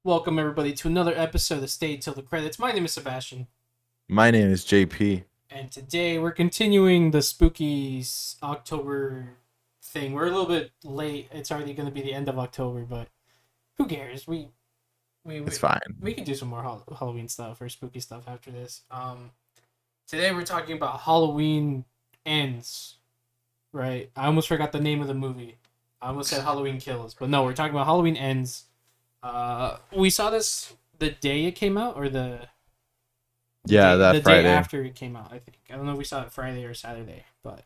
Welcome everybody to another episode of Stay Till the Credits. My name is Sebastian, My name is JP. and today we're continuing the spooky October thing. We're a little bit late. It's already going to be the end of October, but who cares? We It's we, fine. we can do some more Halloween stuff or spooky stuff after this. Today we're talking about Halloween Ends. Right? I almost forgot the name of the movie. I almost said Halloween Kills, but no, we're talking about Halloween Ends. We saw this the day it came out, or the Yeah, day that the day Friday. after it came out. I think I don't know if we saw it Friday or Saturday, but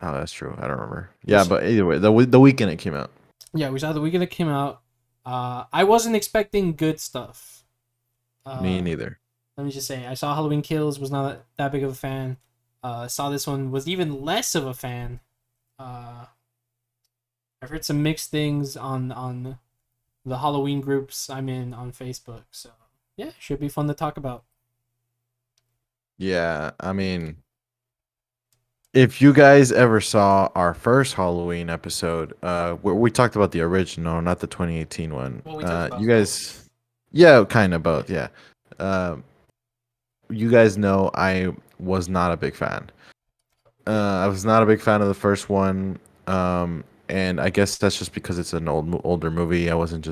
Oh, that's true. I don't remember. we Yeah, saw, but either way, the weekend it came out. yeah, we saw the weekend it came out. I wasn't expecting good stuff. Me Uh, neither. Let me just say, I saw Halloween Kills, was not that big of a fan. Saw this one, was even less of a fan. Uh, I've heard some mixed things on the Halloween groups I'm in on Facebook, so yeah, should be fun to talk about. Yeah, I mean, if you guys ever saw our first Halloween episode, where we talked about the original, not the 2018 one. Well, we talked You about both. guys, yeah, kind of Yeah. both. Yeah. Um, you guys know I was not a big fan. Yeah. I was not a big fan of the first one. And I guess that's just because it's an older movie. I wasn't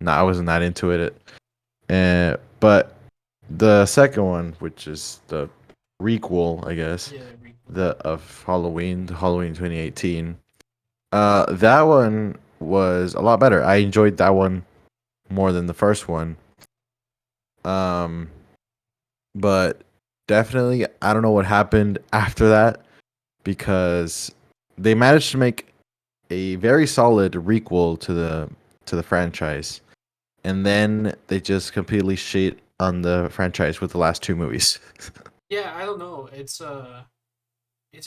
that into it. But the second one, which is the requel, I guess, Yeah. the of Halloween, the Halloween 2018. That one was a lot better. I enjoyed that one more than the first one. Um, but definitely, I don't know what happened after that because they managed to make a very solid requel to the franchise, and then they just completely shit on the franchise with the last two movies. Yeah, I don't know. It's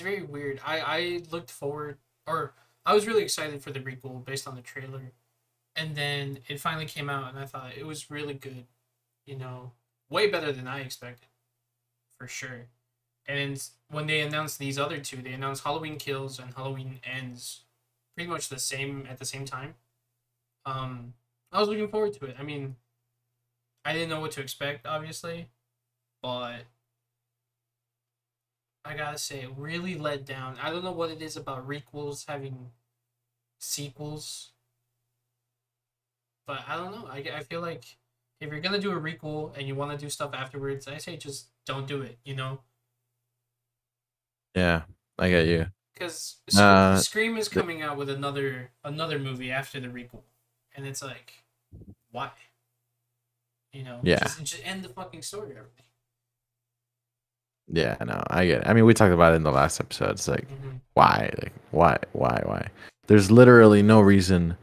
very weird. I looked forward, or I was really excited for the requel based on the trailer, and then it finally came out, and I thought it was really good. You know, way better than I expected, for sure. And when they announced these other two, they announced Halloween Kills and Halloween Ends, pretty much the same at the same time. Um, I was looking forward to it. I mean, I didn't know what to expect, obviously, but I gotta say, it really let down. I don't know what it is about requels having sequels, but I don't know. I feel like if you're gonna do a requel and you want to do stuff afterwards, I say just don't do it. Yeah, I get you. Because Uh, Scream is th- coming out with another movie after the requel, and it's like, why? yeah, Just end the fucking story already. yeah, no, I get it. I mean, we talked about it in the last episode. It's like, Mm-hmm. why? Like, why? There's literally no reason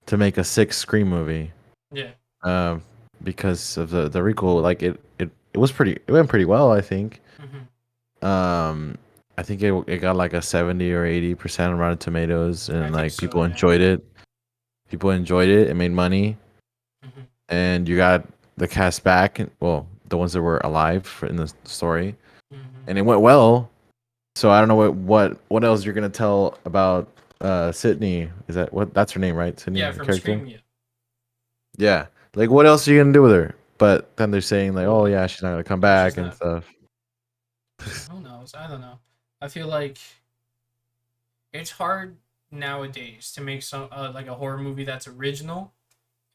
to make a sixth Scream movie. Yeah. Um, because of the requel. Like, it went pretty well, I think. Mm-hmm. Um, I think it got like a 70 or 80% on Rotten Tomatoes, I and think like so. people Yeah. enjoyed it. People enjoyed it. It made money, Mm-hmm. and you got the cast back. Well, the ones that were alive in the story, Mm-hmm. and it went well. So I don't know what else you're gonna tell about Sydney. Is that what that's her name, right? Sydney, Yeah, the from character. Scream. Yeah. Yeah. Like, what else are you gonna do with her? But then they're saying like, oh Well, yeah, she's not gonna come yeah, she's back and not. stuff. Who knows? I don't know. I feel like it's hard nowadays to make some like a horror movie that's original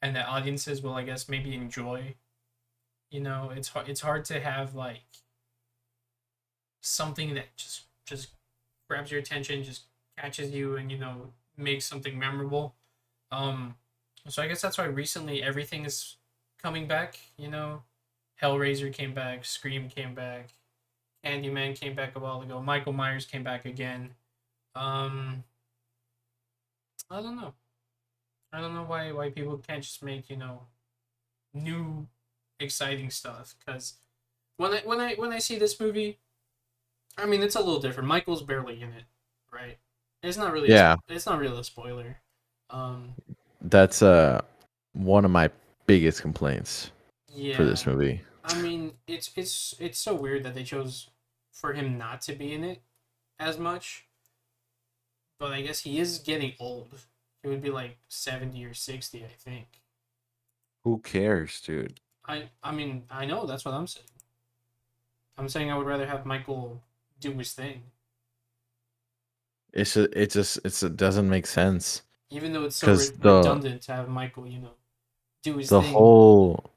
and that audiences will, I guess, maybe enjoy. It's hard to have like something that just grabs your attention, just catches you, and makes something memorable. Um, so I guess that's why recently everything is coming back. Hellraiser came back, Scream came back, Candyman came back a while ago, Michael Myers came back again. Um, I don't know. I don't know why people can't just make new exciting stuff. Because when I see this movie, I mean it's a little different. Michael's barely in it, right? Yeah, It's not really a spoiler. Um, that's one of my biggest complaints for this yeah. movie. I mean it's so weird that they chose for him not to be in it as much. But I guess he is getting old. He would be like 70 or 60, I think. Who cares, dude? I mean, I know that's what I'm saying. I'm saying I would rather have Michael do his thing, It doesn't make sense even though it's so because redundant to have Michael, do his the thing. whole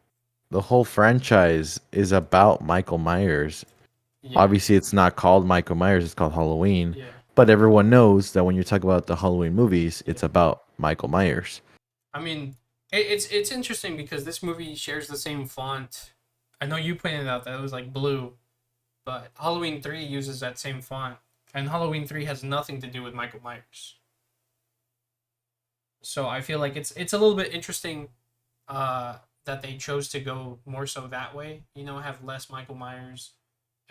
the whole franchise is about Michael Myers. Yeah, Obviously, it's not called Michael Myers; it's called Halloween. yeah, But everyone knows that when you talk about the Halloween movies, yeah. it's about Michael Myers. I mean, it's interesting because this movie shares the same font. I know you pointed out that it was like blue, but Halloween 3 uses that same font, and Halloween 3 has nothing to do with Michael Myers. So I feel like it's a little bit interesting that they chose to go more so that way. Have less Michael Myers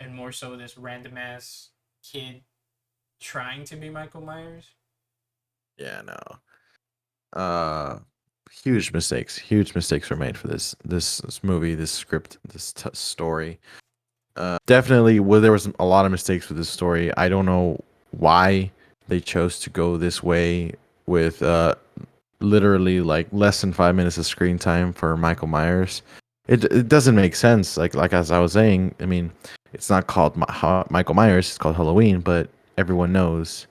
and more so this random ass kid trying to be Michael Myers. Yeah, no. Huge mistakes. Huge mistakes were made for this movie, this script, this story. Definitely, well, there was a lot of mistakes with this story. I don't know why they chose to go this way with literally like less than 5 minutes of screen time for Michael Myers. It doesn't make sense. Like as I was saying, I mean, it's not called Michael Myers. It's called Halloween, but everyone knows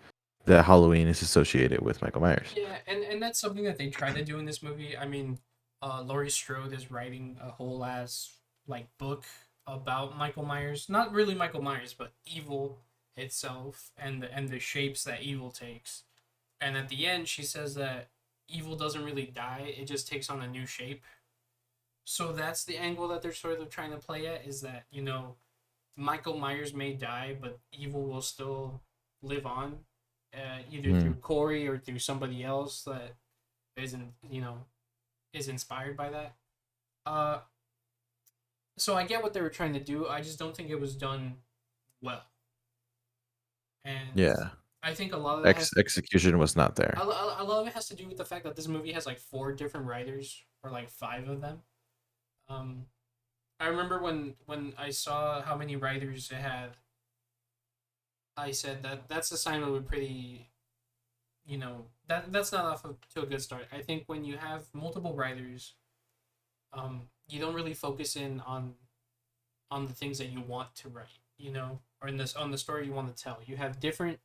that Halloween is associated with Michael Myers. Yeah, and that's something that they try to do in this movie. I mean, Laurie Strode is writing a whole ass like book about Michael Myers. Not really Michael Myers, but evil itself and the shapes that evil takes. And at the end, she says that evil doesn't really die; it just takes on a new shape. So that's the angle that they're sort of trying to play at, is that Michael Myers may die, but evil will still live on, either through Mm. Corey or through somebody else that isn't is inspired by that. Uh, so I get what they were trying to do. I just don't think it was done well, and Yeah, I think a lot of that has execution was not there. a lot of it has to do with the fact that this movie has like four different writers or like five of them. Um, I remember when I saw how many writers it had, I said that that's a sign of a pretty, that's not off to a good start. I think when you have multiple writers, you don't really focus in on the things that you want to write, or in this on the story you want to tell. You have different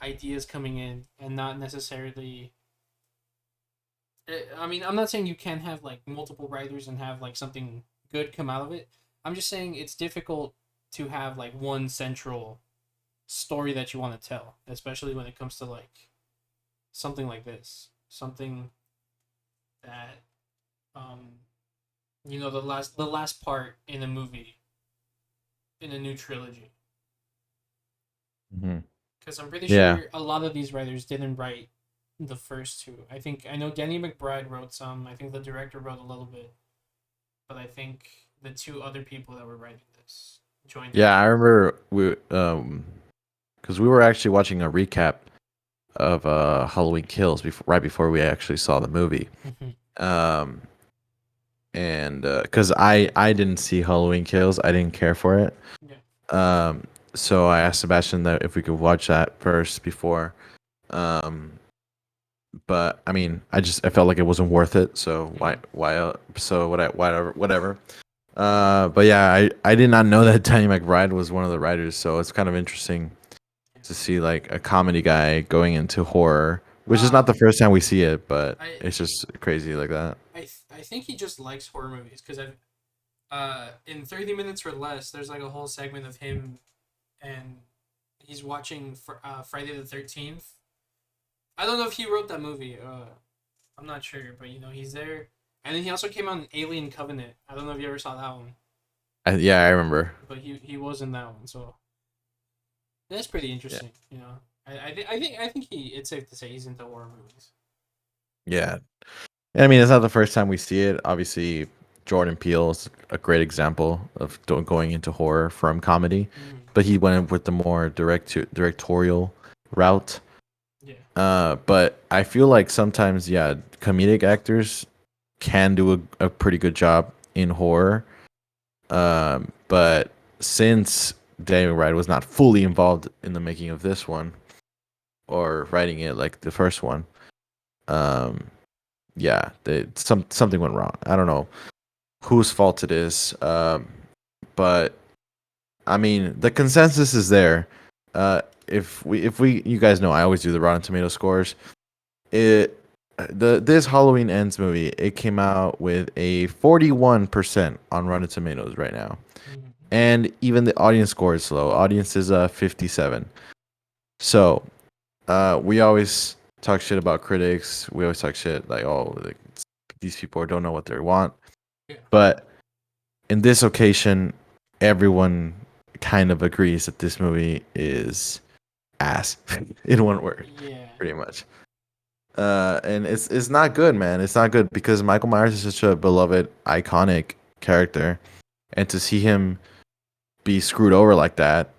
ideas coming in, and not necessarily. I mean, I'm not saying you can have like multiple writers and have like something good come out of it. I'm just saying it's difficult to have like one central story that you want to tell, especially when it comes to like something like this, something that um the last part in a movie in a new trilogy. Hmm. Because I'm pretty Yeah, sure a lot of these writers didn't write the first two. I know Danny McBride wrote some. I think the director wrote a little bit, but I think the two other people that were writing this joined in. yeah. I remember because we were actually watching a recap of Halloween Kills right before we actually saw the movie. Mhm. Um, and because I didn't see Halloween Kills, I didn't care for it. Yeah. Um, so I asked Sebastian that if we could watch that first before. Um, but I mean, I felt like it wasn't worth it. So so whatever. But yeah, I did not know that Danny McBride was one of the writers. So it's kind of interesting to see like a comedy guy going into horror, which is not the first time we see it, but I it's just crazy like that. I think he just likes horror movies because I've in 30 minutes or less, there's like a whole segment of him and he's watching Friday the 13th. I don't know if he wrote that movie. I'm not sure, but he's there. And then he also came out in Alien Covenant. I don't know if you ever saw that one, Yeah, I remember. but he was in that one, so that's pretty Yeah, interesting. I think it's safe to say he's into horror movies. yeah. And I mean, it's not the first time we see it. Obviously, Jordan Peele is a great example of going into horror from comedy, Mm, but he went with the more directorial route. yeah, But I feel like sometimes, yeah, comedic actors can do a pretty good job in horror. But since Daniel Wright was not fully involved in the making of this one or writing it like the first one, um, yeah, something went wrong. I don't know whose fault it is, but I mean the consensus is there. If we you guys know I always do the Rotten Tomato scores. It this Halloween Ends movie, it came out with a 41% on Rotten Tomatoes right now. Mhm. And even the audience score is low. Audience is 57. So, we always talk shit about critics. We always talk shit like, oh, like, these people don't know what they want. Yeah. But in this occasion, everyone kind of agrees that this movie is ass in one word, Yeah. pretty much. And it's not good, man. It's not good because Michael Myers is such a beloved, iconic character, and to see him be screwed over like that,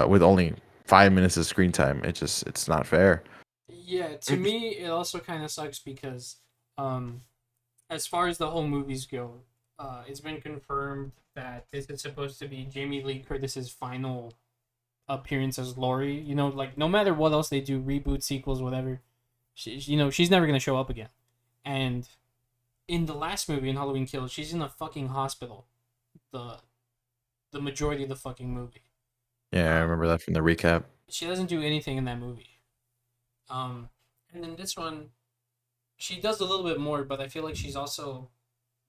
with only 5 minutes of screen time, it's not fair. Yeah, to me it also kind of sucks because um as far as the whole movies go, it's been confirmed that this is supposed to be Jamie Lee Curtis's final appearance as Laurie. You know, like no matter what else they do, reboot, sequels, whatever, she's never gonna show up again. And in the last movie, in Halloween Kills, she's in a fucking hospital. The the majority of the fucking movie. Yeah, I Um, remember that from the recap. she doesn't do anything in that movie. Um, and then this one, she does a little bit more, but I feel like she's also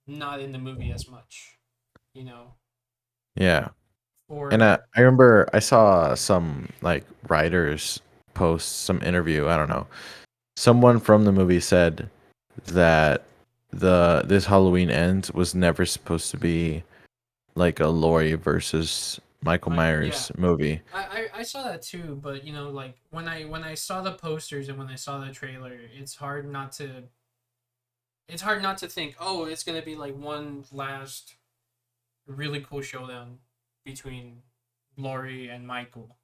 not in the movie as much. You know, Yeah, and or I remember I saw some like writers post some interview. I don't know. Someone from the movie said that this Halloween Ends was never supposed to be like a Laurie versus Michael Yeah, Myers movie. I saw that too. But like when I saw the posters and when I saw the trailer, it's hard not to think, oh, it's gonna be like one last really cool showdown between Laurie and Michael,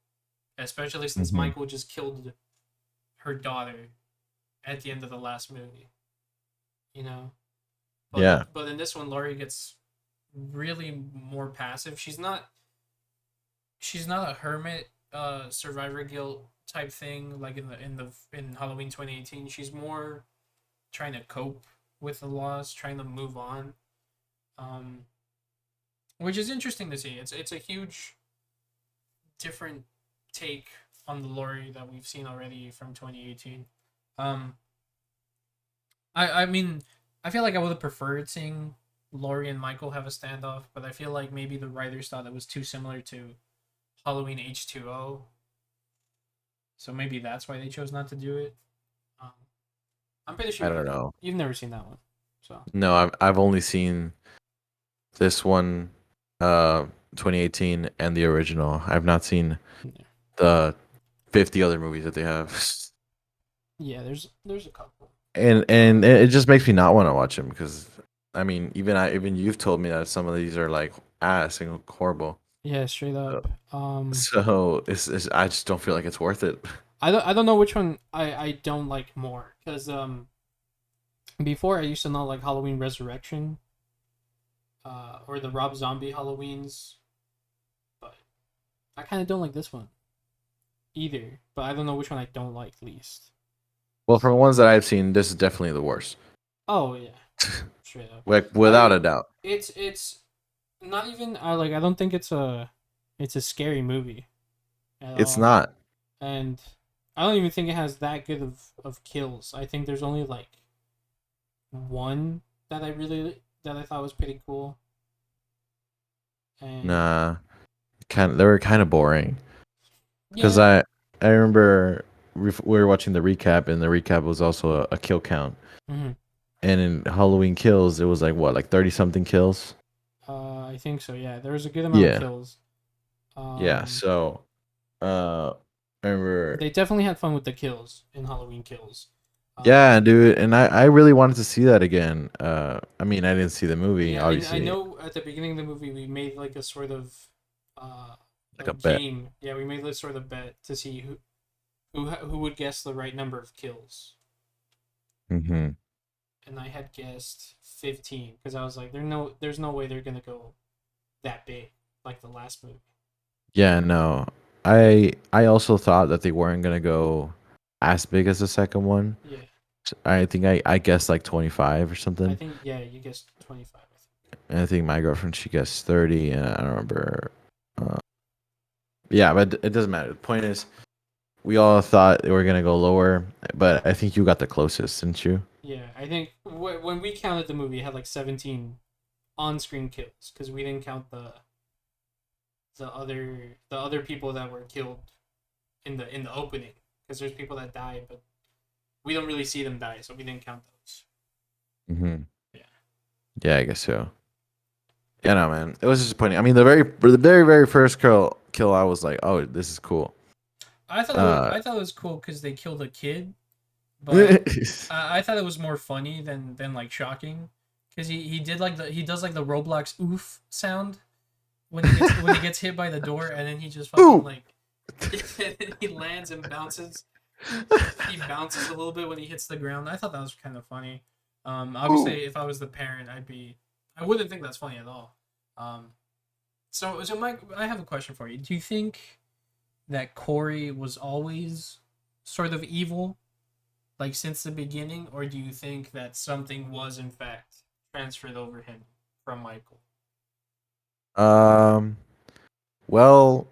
especially since Hmm. Michael just killed her daughter at the end of the last movie. You know, Yeah, but in this one, Laurie gets really more passive. She's not a hermit, survivor guilt type thing like in Halloween 2018. She's more trying to cope with the loss, trying to move on. Um, which is interesting to see. It's a huge different take on the Laurie that we've seen already from 2018. Um, I mean, I feel like I would have preferred seeing Laurie and Michael have a standoff, but I feel like maybe the writers thought it was too similar to Halloween H2O, so maybe that's why they chose not to do it. Um, I'm pretty sure I don't know. you've never seen that one, so No, I've only seen this one, uh, 2018, and the original. I've not seen yeah, the 50 other movies that they have, yeah. There's a couple. and it just makes me not want to watch them because I mean, even you've told me that some of these are like ass and horrible. Yeah, straight So, up. so it's I just don't feel like it's worth it. I don't know which one I don't like more because before I used to not like Halloween Resurrection, or the Rob Zombie Halloweens, but I kind of don't like this one either. But I don't know which one I don't like least. Well, from the ones that I've seen, this is definitely the worst, Oh yeah, straight up. like I without mean, a doubt. it's not even. I don't think it's a scary movie at It's all, not. and I don't even think it has that good of kills. I think there's only like one that I thought was pretty cool, and Nah, they were kind of boring because yeah. I remember we were watching the recap, and the recap was also a kill count. Mm-hmm. And in Halloween Kills, it was like what, like 30 something kills? I think so. Yeah, there was a good amount of Yeah. kills. Yeah. Um, So, uh, I remember. they definitely had fun with the kills in Halloween Kills. Yeah, dude, and I really wanted to see that again. I mean, I didn't see the movie, Yeah, I obviously, know at the beginning of the movie we made like a sort of uh like a like bet. game. Yeah, we made this sort of bet to see who would guess the right number of kills. Hmm. And I had guessed 15 because I was like, there's no way they're gonna go that big like the last movie. Yeah, no, I also thought that they weren't gonna go as big as the second one, Yeah. I think I guessed like 25 or I something. think yeah, you guessed 25. I think. And I think my girlfriend she guessed 30, and I don't remember. Uh, yeah, but it doesn't matter. The point is, we all thought they were gonna go lower, but I think you got the closest, didn't you? Yeah, I think when we counted the movie, it had like 17 on-screen kills because we didn't count the other people that were killed in the opening because there's people that die, but we don't really see them die, so we didn't count those. Mm-hmm. Yeah. Yeah, I guess so. Yeah, no, man, it was disappointing. I mean, the very first kill, I was like, oh, this is cool. Uh, I thought it was cool because they killed a kid, but I thought it was more funny than like shocking because he did like he does like the Roblox oof sound when he gets hit by the door and then he just fucking Ooh. like he lands and bounces. He bounces a little bit when he hits the ground. I thought that was kind of funny. Ooh. Obviously, if I was the parent, I wouldn't think that's funny at all. Um, so Mike, I have a question for you. Do you think that Corey was always sort of evil, like since the beginning, or do you think that something was in fact transferred over him from Michael? Um. Well,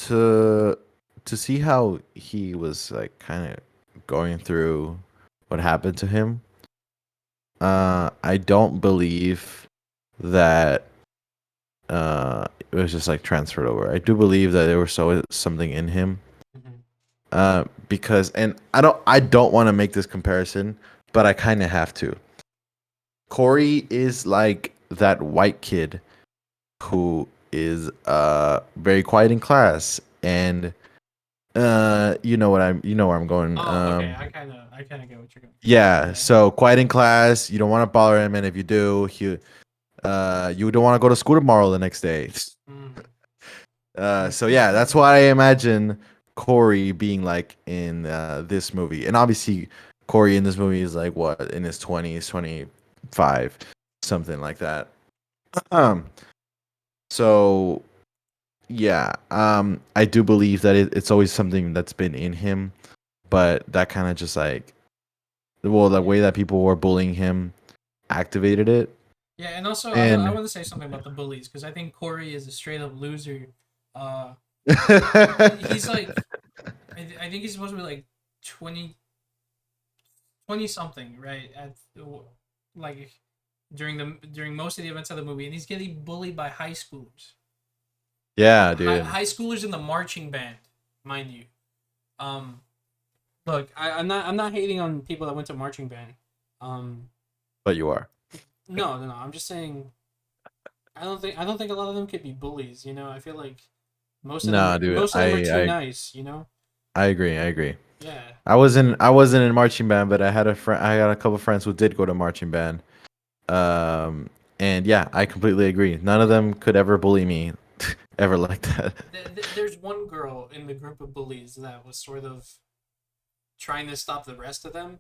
to to see how he was like kind of going through what happened to him, I don't believe that it was just like transferred over. I do believe that there was something in him. Mm-hmm. Because and I don't want to make this comparison, but I kind of have to. Corey is like that white kid who is very quiet in class, and you know where I'm going. Oh, okay. I kind of get what you're going. Yeah, Yeah. so quiet in class, you don't want to bother him, and if you do, you don't want to go to school tomorrow the next day. Mm. So yeah, that's why I imagine Corey being like in this movie, and obviously Corey in this movie is like what in his 20s, 25, something like that. Um, so yeah, I do believe that it's always something that's been in him, but that kind of just like well, the way that people were bullying him activated it, Yeah, and also I and want to say something about the bullies because I think Corey is a straight up loser. Uh, he's like I think he's supposed to be like 20 20 something, right? Like during most of the events of the movie, and he's getting bullied by high schoolers. yeah, dude, High schoolers in the marching band, mind you. Um, Look, I'm not hating on people that went to marching band. Um, but you are. no. I'm just saying I don't think a lot of them could be bullies. I feel like Nah, dude, most of them are too nice. I agree, I agree. Yeah. I wasn't in marching band, but I had a couple friends who did go to marching band. Um and yeah, I completely agree. None of them could ever bully me ever like that. There's one girl in the group of bullies that was sort of trying to stop the rest of them,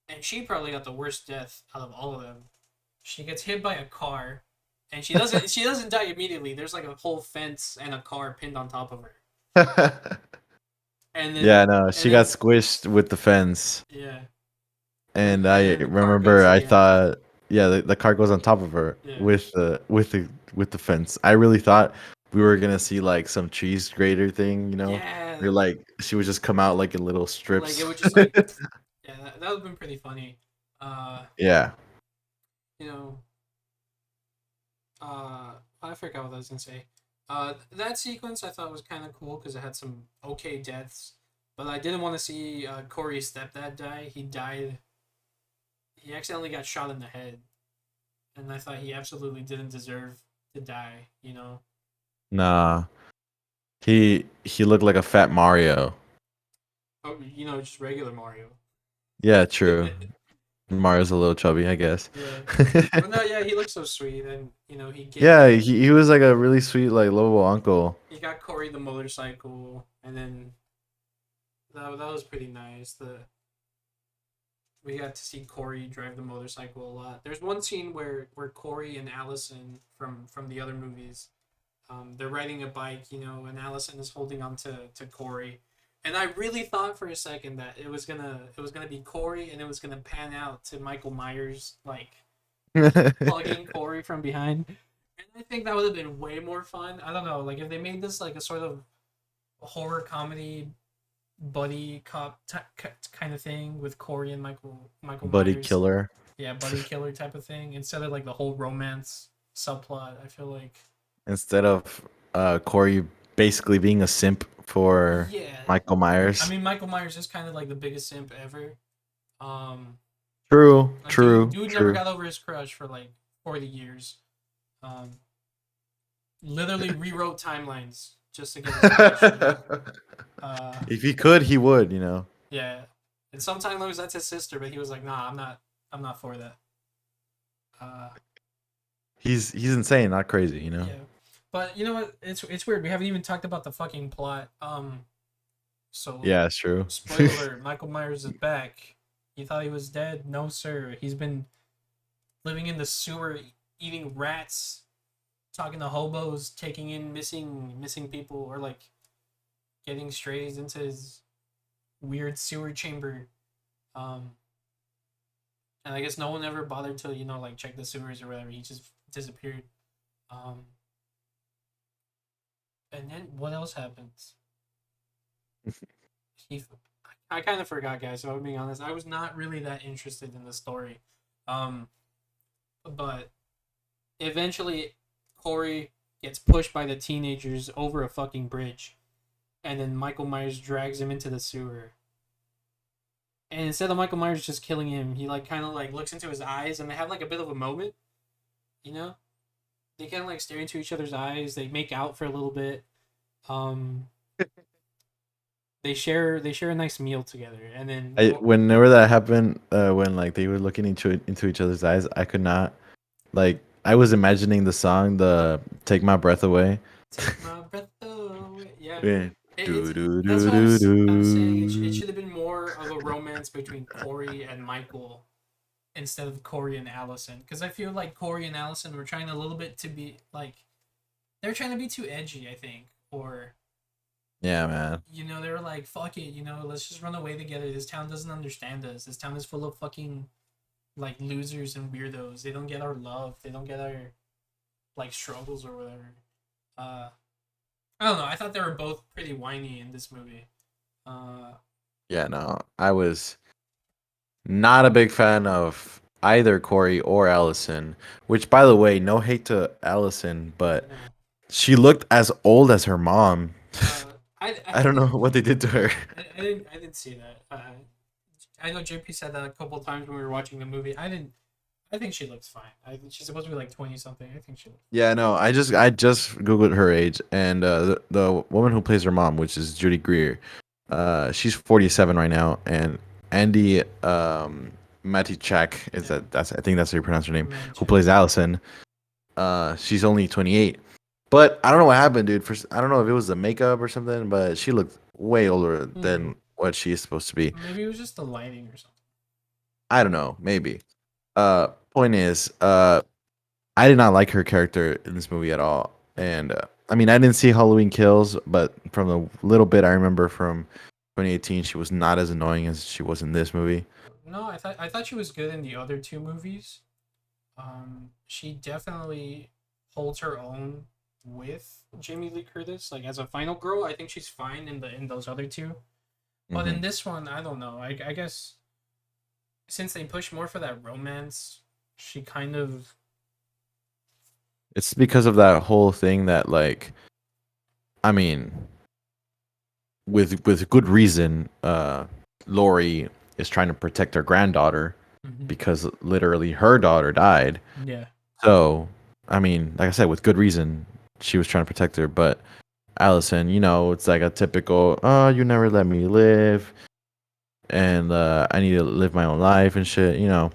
and she probably got the worst death out of all of them. She gets hit by a car, and she doesn't die immediately. There's like a whole fence and a car pinned on top of her, and Yeah, then no, and she got then squished with the fence. yeah, and And I then the car remember goes I yeah thought yeah, the car goes on top of her yeah with the fence. I really thought we were gonna see like some cheese grater thing, yeah where like she would just come out like in little like it strips. would just like yeah that would have been pretty funny. Uh, Yeah. you know, I forgot what I was gonna say. That sequence I thought was kind of cool because it had some okay deaths, but I didn't want to see Corey's stepdad die. He died. He accidentally got shot in the head, and I thought he absolutely didn't deserve to die. Nah. He looked like a fat Mario. Oh, just regular Mario. Yeah, true. Mario's a little chubby, I guess. Yeah, but no, yeah, he looks so sweet, and Yeah, he was like a really sweet, like lovable uncle. he got Corey the motorcycle, and then that was pretty nice. We got to see Corey drive the motorcycle a lot. There's one scene where Corey and Allison from the other movies, they're riding a bike, and Allison is holding on to Corey, And I really thought for a second that it was gonna be Corey, and it was gonna pan out to Michael Myers like hugging Corey from behind. And I think that would have been way more fun. I don't know, like if they made this like a sort of horror comedy buddy cop kind of thing with Corey and Michael Buddy Myers. killer. Yeah, buddy killer type of thing instead of like the whole romance subplot. I feel like Instead of Corey basically being a simp for yeah. Michael I Myers. mean, Michael Myers is kind of like the biggest simp ever. True, Like true, dude never true. got over his crush for like 40 years. Um, literally rewrote timelines just to get his attention. If he could, he would, you know. Yeah, and sometimes that's his sister, but he was like, "Nah, I'm not for that." Uh, He's insane, not crazy, you know. yeah, but you know what? It's weird. We haven't even talked about the fucking plot. So Yeah, it's true. spoiler alert: Michael Myers is back. You thought he was dead? No, sir. He's been living in the sewer, eating rats, talking to hobos, taking in missing people, or like getting strays into his weird sewer chamber. Um, and I guess no one ever bothered to like check the sewers or whatever. He just disappeared. Um, and then what else happens? He, I kind of forgot, guys. So I'm being honest. I was not really that interested in the story. Um, but eventually, Corey gets pushed by the teenagers over a fucking bridge, and then Michael Myers drags him into the sewer. And instead of Michael Myers just killing him, he like kind of like looks into his eyes, and they have like a bit of a moment. You know, they kind of like stare into each other's eyes. They make out for a little bit. Um, they share a nice meal together, and then Whenever that happened, when like they were looking into each other's eyes, I could not like. I was imagining the song, the "Take My Breath Away." take my breath away. Yeah, Yeah. it's Do do that's do what do I was saying. It do. should have been more of a romance between Corey and Michael instead of Corey and Allison, because I feel like Corey and Allison were trying a little bit to be like they're trying to be too edgy, I think, or Yeah, man. they were like, fuck it, let's just run away together. This town doesn't understand us. This town is full of fucking like losers and weirdos. They don't get our love. They don't get our like struggles or whatever. Uh, I don't know. I thought they were both pretty whiny in this movie. Uh, Yeah, no, I was not a big fan of either Corey or Allison. Which, by the way, no hate to Allison, but no. she looked as old as her mom. I I don't know what they did to her. I didn't see that. I know JP said that a couple times when we were watching the movie. I didn't. I think she looks fine. She's supposed to be like 20 something. I think she looks. Yeah, no, I just googled her age, and the woman who plays her mom, which is Judy Greer, she's 47 right now, and Andy Matichak is Yeah, that's I think that's how you pronounce her name, Maddie who Check. plays Allison. She's only 28, but I don't know what happened, dude. I don't know if it was the makeup or something, but she looked way older than what she is supposed to be. Maybe it was just the lighting or something. I don't know, maybe. Point is, I did not like her character in this movie at all. And I mean, I didn't see Halloween Kills, but from the little bit I remember from 2018, she was not as annoying as she was in this movie. No, I thought she was good in the other two movies. She definitely holds her own with Jamie Lee Curtis. Like as a final girl, I think she's fine in those other two. But Hmm. in this one, I don't know. I guess since they push more for that romance, she kind of It's because of that whole thing that, like, I mean, with good reason, Lori is trying to protect her granddaughter because literally her daughter died. yeah. So, I mean, like I said, with good reason, she was trying to protect her. But Allison, it's like a typical, oh, you never let me live, and I need to live my own life and shit. Yeah.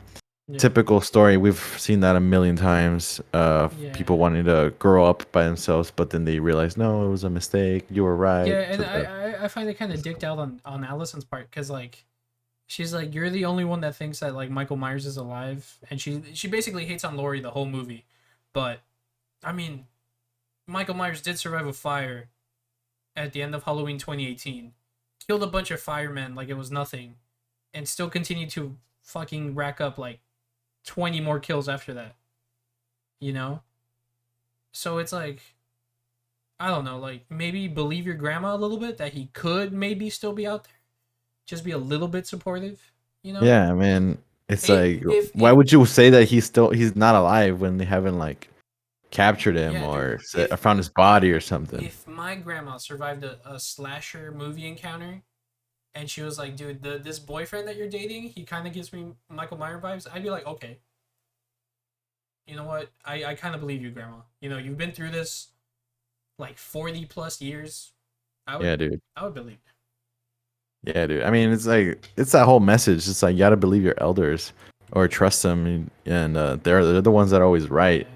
Typical story. We've seen that a million times. Yeah. People wanting to grow up by themselves, but then they realize, no, it was a mistake. You were right. Yeah, and I find it kind of dicked out on Allison's part because like she's like you're the only one that thinks that like Michael Myers is alive, and she basically hates on Laurie the whole movie, but I mean Michael Myers did survive a fire at the end of Halloween 2018 killed a bunch of firemen like it was nothing, and still continued to fucking rack up like 20 more kills after that. You know, so it's like I don't know, like maybe believe your grandma a little bit that he could maybe still be out there, just be a little bit supportive. You know, Yeah, I mean, it's if like, if why if would you say that he's not alive when they haven't like captured him yeah, dude, or or found his body or something? if my grandma survived a slasher movie encounter and she was like, dude, this boyfriend that you're dating, he kind of gives me Michael Myers vibes, I'd be like, okay, you know what? I kind of believe you, grandma. You know, you've been through this like 40 plus years. I would Yeah, dude. I would believe Yeah, dude. I mean, it's like it's that whole message. It's like you gotta believe your elders or trust them, and they're the ones that are always it. right.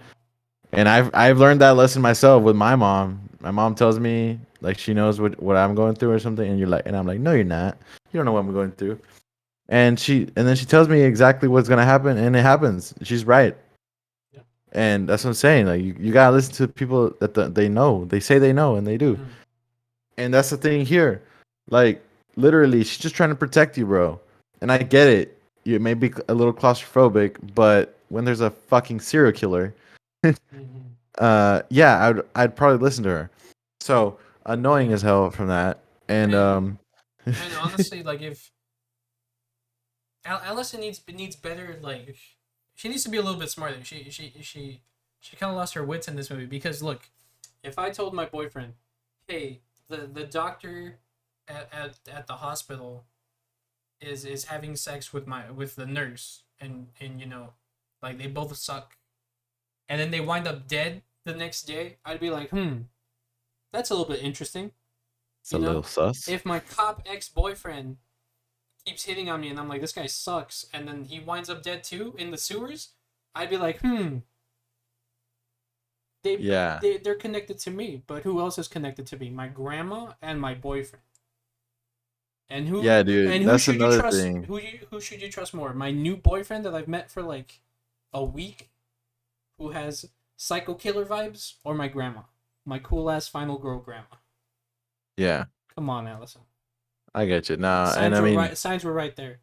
Yeah. And I've learned that lesson myself with my mom. My mom tells me like she knows what I'm going through or something, and I'm like, no, you're not. You don't know what I'm going through. And then she tells me exactly what's gonna happen, and it happens. She's right, Yeah. and that's what I'm saying. Like you gotta listen to people that they know. They say they know, and they do. Mm-hmm. And that's the thing here. Like literally, she's just trying to protect you, bro. And I get it. You may be a little claustrophobic, but when there's a fucking serial killer, Mm-hmm. yeah, I'd probably listen to her. So annoying Yeah. as hell from that. And And honestly, like if Allison needs better, like she needs to be a little bit smarter. She kind of lost her wits in this movie because look, if I told my boyfriend, hey, the doctor at the hospital is having sex with the nurse and you know, like they both suck, and then they wind up dead the next day, I'd be like, that's a little bit interesting, it's a you know. little sus. If my cop ex boyfriend keeps hitting on me and I'm like, this guy sucks, and then he winds up dead too in the sewers, I'd be like, they Yeah. they're connected to me, but who else is connected to me? My grandma and my boyfriend. And Yeah, dude. who That's should you another trust? thing. Who should you trust more? My new boyfriend that I've met for like a week, who has psycho killer vibes, or my grandma, my cool ass final girl grandma. Yeah, Come on, Allison. I get you. Nah, and I mean, Signs were right there.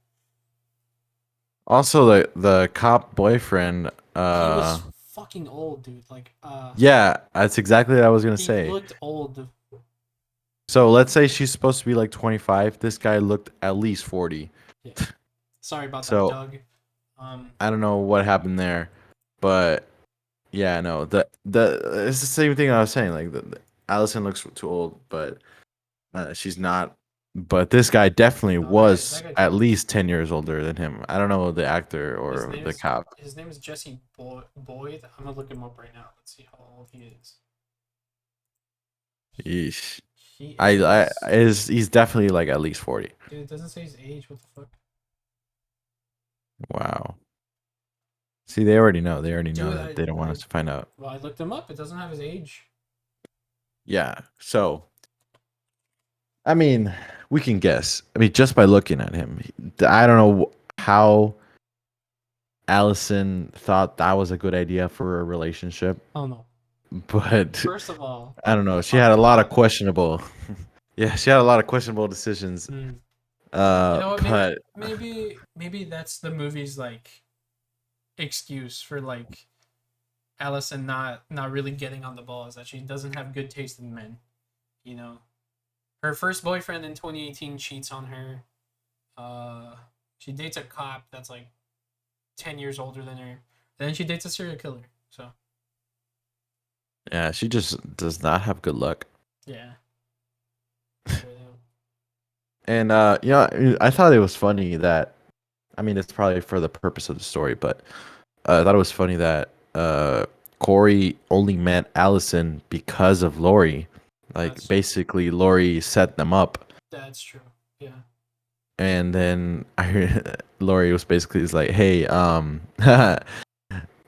also the cop boyfriend. He was fucking old, dude. Like, Yeah, that's exactly what I was gonna he say. looked old. So let's say she's supposed to be like 25. This guy looked at least 40. Yeah. Sorry about that, So Doug. Um, I don't know what happened there, but yeah, no, the it's the same thing I was saying. Like Allison looks too old, but she's not. But this guy definitely no, was that guy's at old. least 10 years older than him. I don't know the actor His or name the is cop. Jesse Boyd. I'm gonna look him up right now. Let's see how old he is. Yeesh. He I is. is he's definitely like at least 40. Dude, it doesn't say his age. What the fuck? Wow. See, they already know. They already know Dude, that they don't want us to find out. well, I looked him up. It doesn't have his age. Yeah. So, I mean, we can guess. I mean, just by looking at him, I don't know how Allison thought that was a good idea for a relationship, Oh no. but First of all, I don't know. the She had a fucking lot of cop. questionable. Yeah, she had a lot of questionable decisions. Hmm. You know what? But Maybe that's the movie's like excuse for like Allison not really getting on the ball is that she doesn't have good taste in men. You know, her first boyfriend in 2018 cheats on her. She dates a cop that's like 10 years older than her. Then she dates a serial killer. So yeah, she just does not have good luck. yeah. And you know, I thought it was funny that I mean, it's probably for the purpose of the story, but I thought it was funny that Corey only met Allison because of Lori. Like That's basically, Lori set them up, that's true. Yeah. and then Lori was basically is like, "Hey,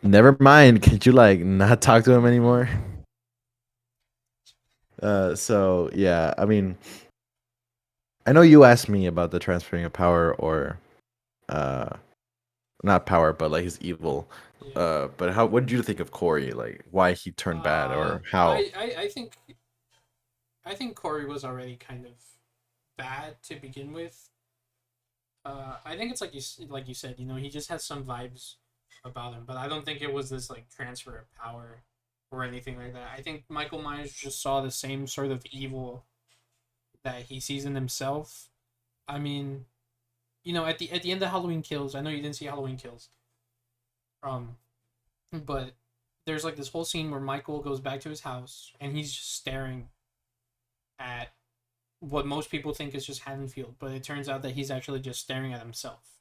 never mind. Can't you like not talk to him anymore?" So yeah, I mean, I know you asked me about the transferring of power or uh not power, but like his evil. Yeah. But how? What did you think of Corey? Like, why he turned bad, or how? I think Corey was already kind of bad to begin with. I think it's like you said, he just has some vibes about him, but I don't think it was this like transfer of power or anything like that. I think Michael Myers just saw the same sort of evil that he sees in himself. I mean, at the end of Halloween Kills, I know you didn't see Halloween Kills, um, but there's like this whole scene where Michael goes back to his house and he's just staring at what most people think is just Haddonfield, but it turns out that he's actually just staring at himself.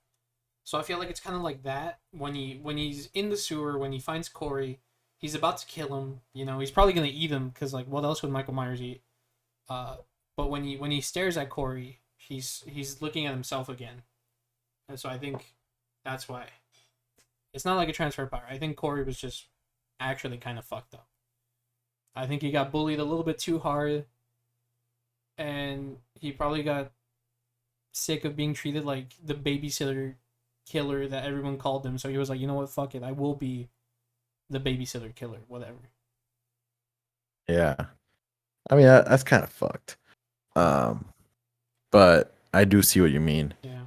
So I feel like it's kind of like that when he's in the sewer when he finds Corey, he's about to kill him. He's probably gonna eat him because like what else would Michael Myers eat? Uh, but when he stares at Corey, he's looking at himself again, and so I think that's why it's not like a transfer power. I think Corey was just actually kind of fucked up. I think he got bullied a little bit too hard, and he probably got sick of being treated like the babysitter killer that everyone called him. So he was like, you know what, fuck it, I will be the babysitter killer, whatever. Yeah. I mean, that's kind of fucked. Um, but I do see what you mean. Yeah,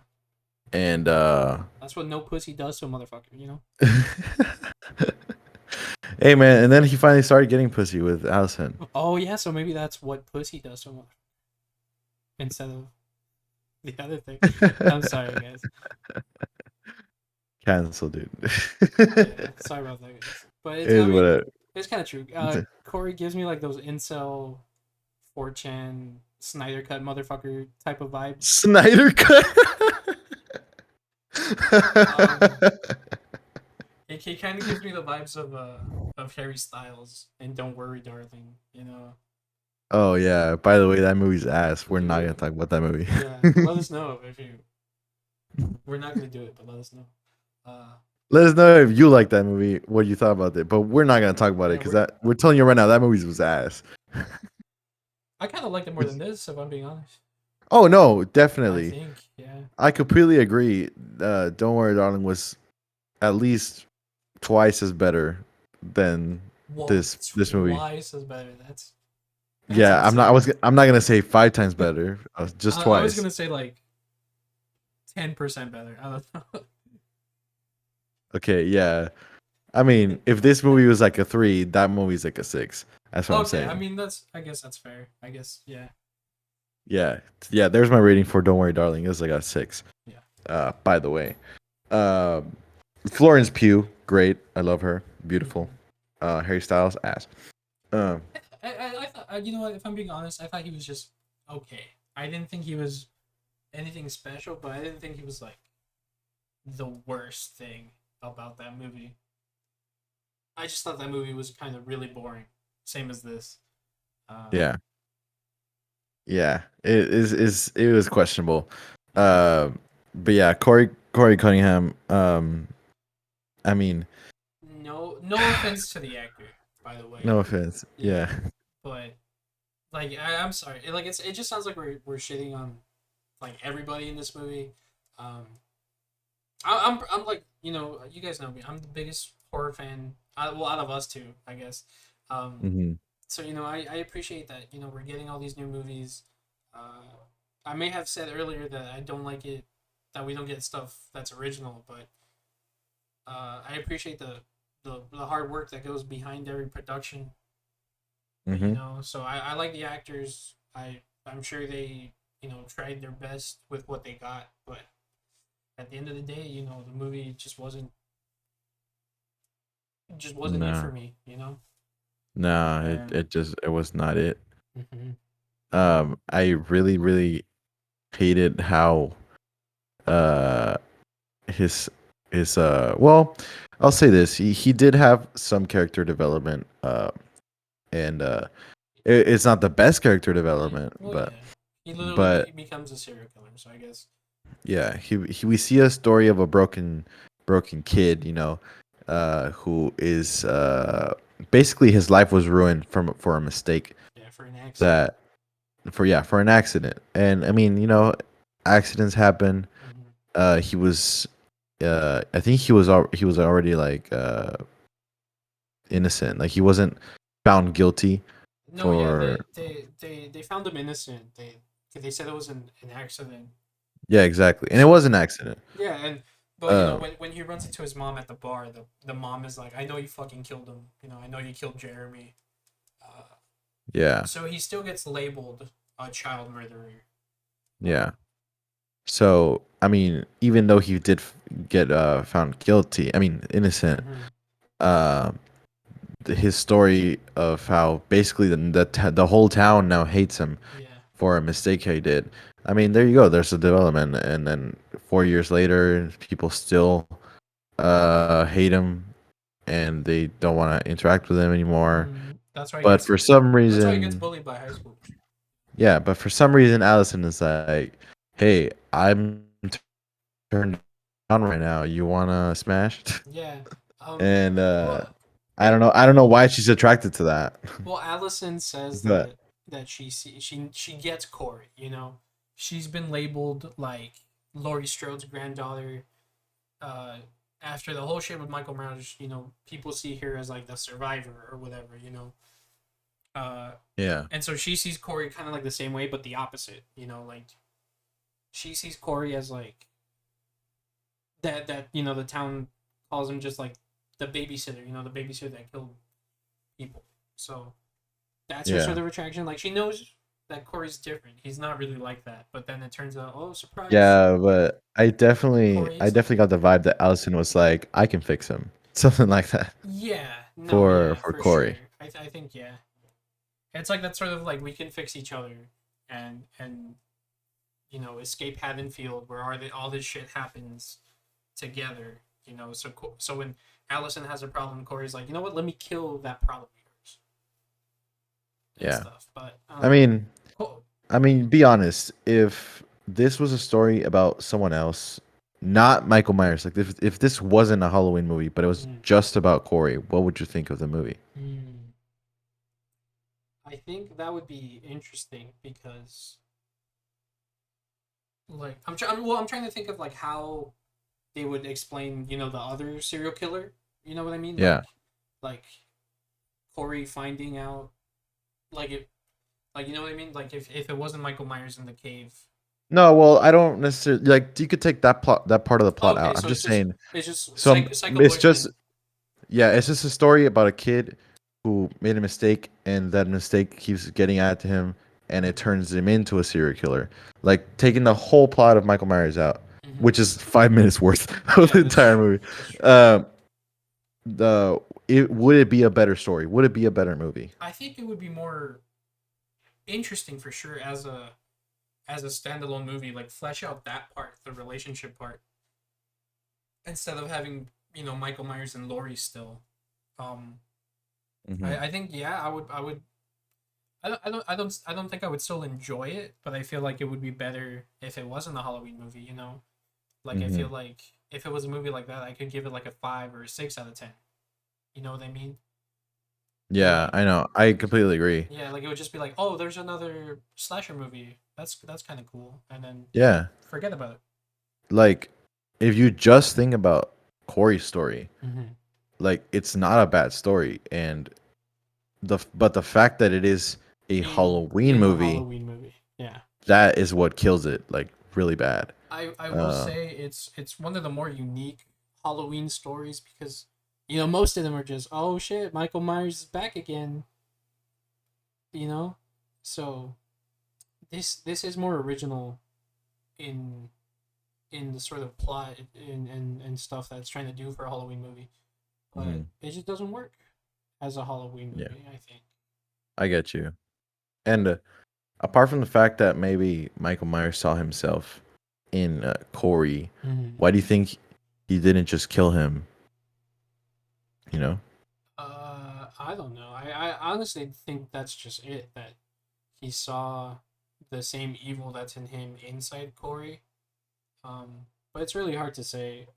And that's what no pussy does to a motherfucker. hey man, and then he finally started getting pussy with Allison. Oh yeah, so maybe that's what pussy does to a motherfucker instead of the other thing. I'm sorry, guys. Cancel, dude. Yeah, sorry about that, guys. But It is what it. it's kind of true. Corey gives me like those incel, 4chan, Snyder cut motherfucker type of vibes. Snyder cut. He kind of gives me the vibes of Harry Styles and Don't Worry, Darling. Oh yeah. By the way, that movie's ass. We're not gonna talk about that movie. Yeah, let us know if you. We're not gonna do it, but let us know. Let us know if you like that movie, what you thought about it. But we're not gonna talk about it Yeah, because that we're telling you right now that movie was ass. I kind of liked it more than this, if I'm being honest. Oh no, I definitely. think, yeah. I completely agree. Don't Worry, Darling was at least twice as better than Whoa, this movie. twice as better. That's Yeah, insane. I'm not gonna say 5 times better. Just I was twice. gonna say like 10% better. I don't know. Okay, yeah. I mean, if this movie was like a 3, that movie's like a 6. That's what I'm Okay, saying. I mean I guess that's fair. I guess, yeah. Yeah, yeah. There's my rating for Don't Worry, Darling. It's like a 6. Yeah. By the way, um, Florence Pugh, great. I love her. Beautiful. Harry Styles, ass. Um, I thought, you know what? If I'm being honest, I thought he was just okay. I didn't think he was anything special, but I didn't think he was like the worst thing about that movie. I just thought that movie was kind of really boring, same as this. yeah, yeah. It was questionable. But yeah, Corey Cunningham. I mean, No offense to the actor, by the way. no offense. Yeah. But like, I'm sorry. It just sounds like we're shitting on like everybody in this movie. Um, I'm like, you guys know me. I'm the biggest horror fan. Well, out of us two, I guess. hmm So I appreciate that. We're getting all these new movies. I may have said earlier that I don't like it that we don't get stuff that's original, but I appreciate the hard work that goes behind every production. hmm So I like the actors. I'm sure they tried their best with what they got, but at the end of the day, the movie just wasn't it No, for me. no. And It was not it. hmm I really hated how uh his well, I'll say this. He did have some character development. And it's not the best character development, well, yeah, he literally but becomes a serial killer. So I guess. yeah, he we see a story of a broken kid, who is basically his life was ruined for a mistake Yeah, for an accident. that for an accident. And I mean, accidents happen. hmm He was I think he was already like innocent. Like he wasn't found guilty No, yeah, for they found him innocent. They said it was an accident. Yeah, exactly. And it was So an accident. yeah, and but Uh, when he runs into his mom at the bar, the mom is like, "I know you fucking killed him. I know you killed Jeremy." Uh, yeah, so he still gets labeled a child murderer. yeah. So, I mean, even though he did get found guilty, I mean, innocent, Mm-hmm. uh, his story of how basically the whole town now hates him Yeah. for a mistake he did. I mean, there you go. There's a development, and then 4 years later, people still hate him, and they don't want to interact with him anymore. That's why he But gets. for some That's why he gets reason, bullied by high school. yeah, but for some reason, Allison is like, "Hey, I'm turned on right now. You wanna smash?" Yeah. And Well, I don't know. I don't know why she's attracted to that. well, Allison says But that she gets Corey. She's been labeled like Laurie Strode's granddaughter. Uh, After the whole shit with Michael Myers, people see her as like the survivor or whatever. Uh, yeah, and so she sees Corey kind of like the same way, but the opposite. Like she sees Corey as like that. The town calls him just like the babysitter. The babysitter that killed people. So that's her yeah, sort of attraction. Like she knows that Corey's different. He's not really like that. But then it turns out, oh surprise, yeah. But Corey I is like definitely got that. the vibe that Allison was like, I can fix him, something like that Yeah, no, yeah, for for sure. Corey. I think yeah, it's like that sort of like we can fix each other, and escape Haddonfield where all this shit happens together. So when Allison has a problem, Corey's like, you know what? Let me kill that problem of yours and Yeah, stuff. But I mean, cool. be honest. If this was a story about someone else, not Michael Myers, like if this wasn't a Halloween movie, but it was Mm, just about Corey, what would you think of the movie? mm. I think that would be interesting because like I'm trying to think of like how they would explain the other serial killer. You know what I mean? Yeah. Like Corey finding out like it like you know what I mean? Like if it wasn't Michael Myers in the cave. No, well, I don't necessarily like. You could take that part of the plot Okay, out. I'm so just saying. it's just So Psycho it's just Bushman. yeah, it's just a story about a kid who made a mistake, and that mistake keeps getting added to him, and it Mm-hmm. turns him into a serial killer. Like taking the whole plot of Michael Myers out, Mm-hmm. which is 5 minutes worth of Yeah, the that's entire true. movie. That's true. Um, the it would it be a better story? Would it be a better movie? I think it would be more interesting for sure as a standalone movie, like flesh out that part, the relationship part, instead of having Michael Myers and Laurie still. Um, Hmm. I think yeah, I would. I don't think I would still enjoy it, but I feel like it would be better if it wasn't a Halloween movie. Like I feel Hmm. like if it was a movie like that, I could give it like a 5 or 6 out of 10. You know what I mean? Yeah, Like I know. I completely agree. yeah, like it would just be like, oh, there's another slasher movie. That's kind of cool, and then Yeah, forget about it. like if you just think about Corey's story, Mm-hmm. like it's not a bad story, and the fact that it is a Halloween In the movie, Halloween movie. Yeah. that is what kills it like really bad. I will Uh, say it's one of the more unique Halloween stories because most of them are just oh shit Michael Myers is back again. You know, so this is more original in the sort of plot and stuff that it's trying to do for a Halloween movie, but mhm, it just doesn't work as a Halloween yeah, movie. I think. I get you. And apart from the fact that maybe Michael Myers saw himself in Corey, Mm-hmm. why do you think he didn't just kill him? You know? I don't know. I honestly think that's just it. That he saw the same evil that's in him inside Corey. But it's really hard to say.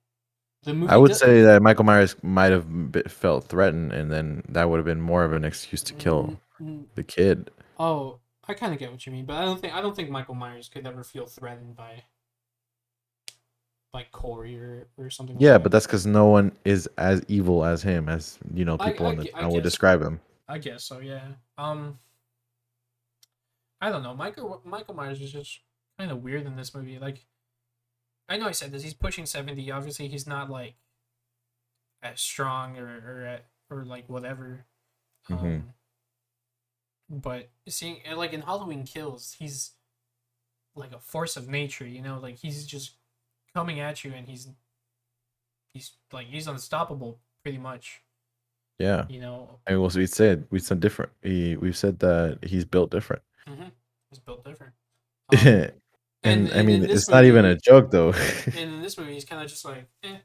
The I movie would does. say that Michael Myers might have felt threatened, and then that would have been more of an excuse to kill the kid. Oh, I kind of get what you mean, but I don't think Michael Myers could ever feel threatened by Corey or something like Yeah, that. but that's because no one is as evil as him, as I people I, in the I town would guess describe him. I guess so. Yeah. I don't know. Michael Myers is just kind of weird in this movie. Like I know I said this. He's pushing 70. Obviously, he's not like as strong or like whatever. Hmm. Um, but seeing like in Halloween Kills, he's like a force of nature. You know, like he's just coming at you, and he's like he's unstoppable pretty much. Yeah. You know, I mean, we said different. We've said that he's built different. mm-hmm. He's built different. Um, And I and mean, in this it's not even a movie, joke though. and in this movie, he's kind of just like, you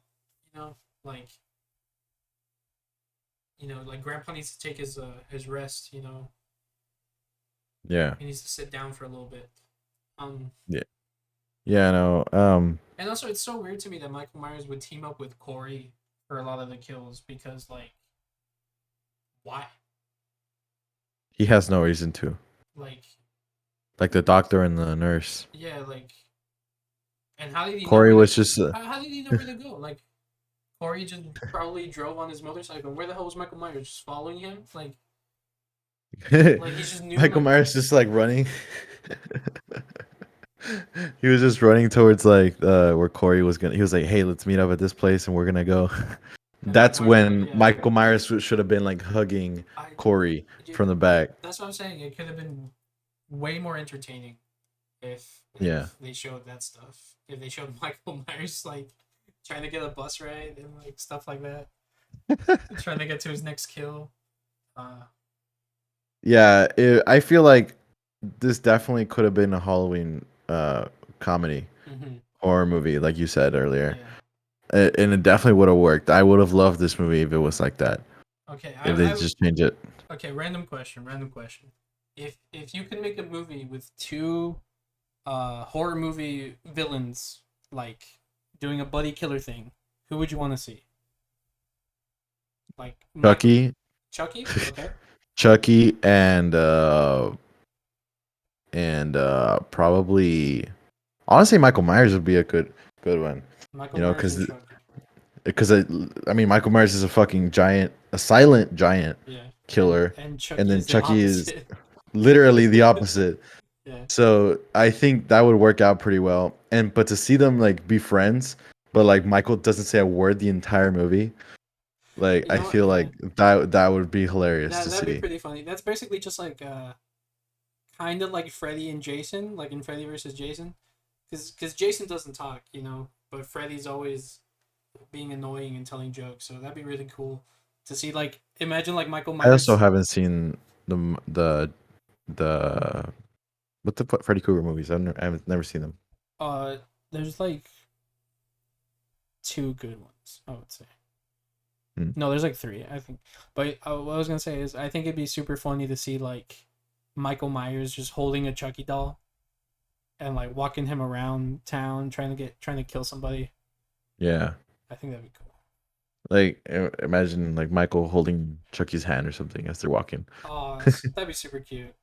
know, like like Grandpa needs to take his rest. Yeah. He needs to sit down for a little bit. Um, Yeah. Yeah, no. and also it's so weird to me that Michael Myers would team up with Corey for a lot of the kills because like why? He has no reason to. Like Like the doctor and the nurse. yeah, like and how did he know Corey where to? was just How did he know where to go? Like Corey just probably drove on his motorcycle. Where the hell was Michael Myers? Just following him? Like he just knew Michael Myers just like running. He was just running towards like where Corey was gonna. He was like, "Hey, let's meet up at this place, and we're gonna go." And like That's when yeah, Michael Myers should have been like hugging I Corey yeah, from the back. that's what I'm saying. It could have been way more entertaining Yeah. if they showed that stuff. If they showed Michael Myers like trying to get a bus ride and like stuff like that, trying to get to his next kill. Yeah, I feel like this definitely could have been a Halloween comedy Mm-hmm. horror movie, like you said earlier. Yeah. And it definitely would have worked. I would have loved this movie if it was like that. Okay. If they just change it. Okay. Random question. Random question. If you could make a movie with two horror movie villains like doing a buddy killer thing, who would you want to see? Like Chucky, Chucky? Okay. Chucky, and probably honestly Michael Myers would be a good one. Michael You know, Myers and Chucky. because I mean Michael Myers is a fucking giant, a silent giant Yeah. killer, And and Chucky then is the Chucky is opposite. literally the opposite. Yeah. So I think that would work out pretty well. But to see them like be friends, but like Michael doesn't say a word the entire movie, like You I know what? feel Yeah. like that would be hilarious to That'd be see. pretty funny. That's basically just like kind of like Freddy and Jason, like in Freddy versus Jason, because Jason doesn't talk, but Freddy's always being annoying and telling jokes. So that'd be really cool to see. Like, imagine like Michael I also Myers. haven't seen the what the Freddy Krueger movies. I haven't never seen them. Uh, there's like two good ones, I would say. Hmm. No, there's like three, I think. But what I was gonna say is, I think it'd be super funny to see like Michael Myers just holding a Chucky doll and like walking him around town trying to kill somebody. Yeah, I think that'd be cool. like imagine like Michael holding Chucky's hand or something as they're walking. Oh, that'd be super cute.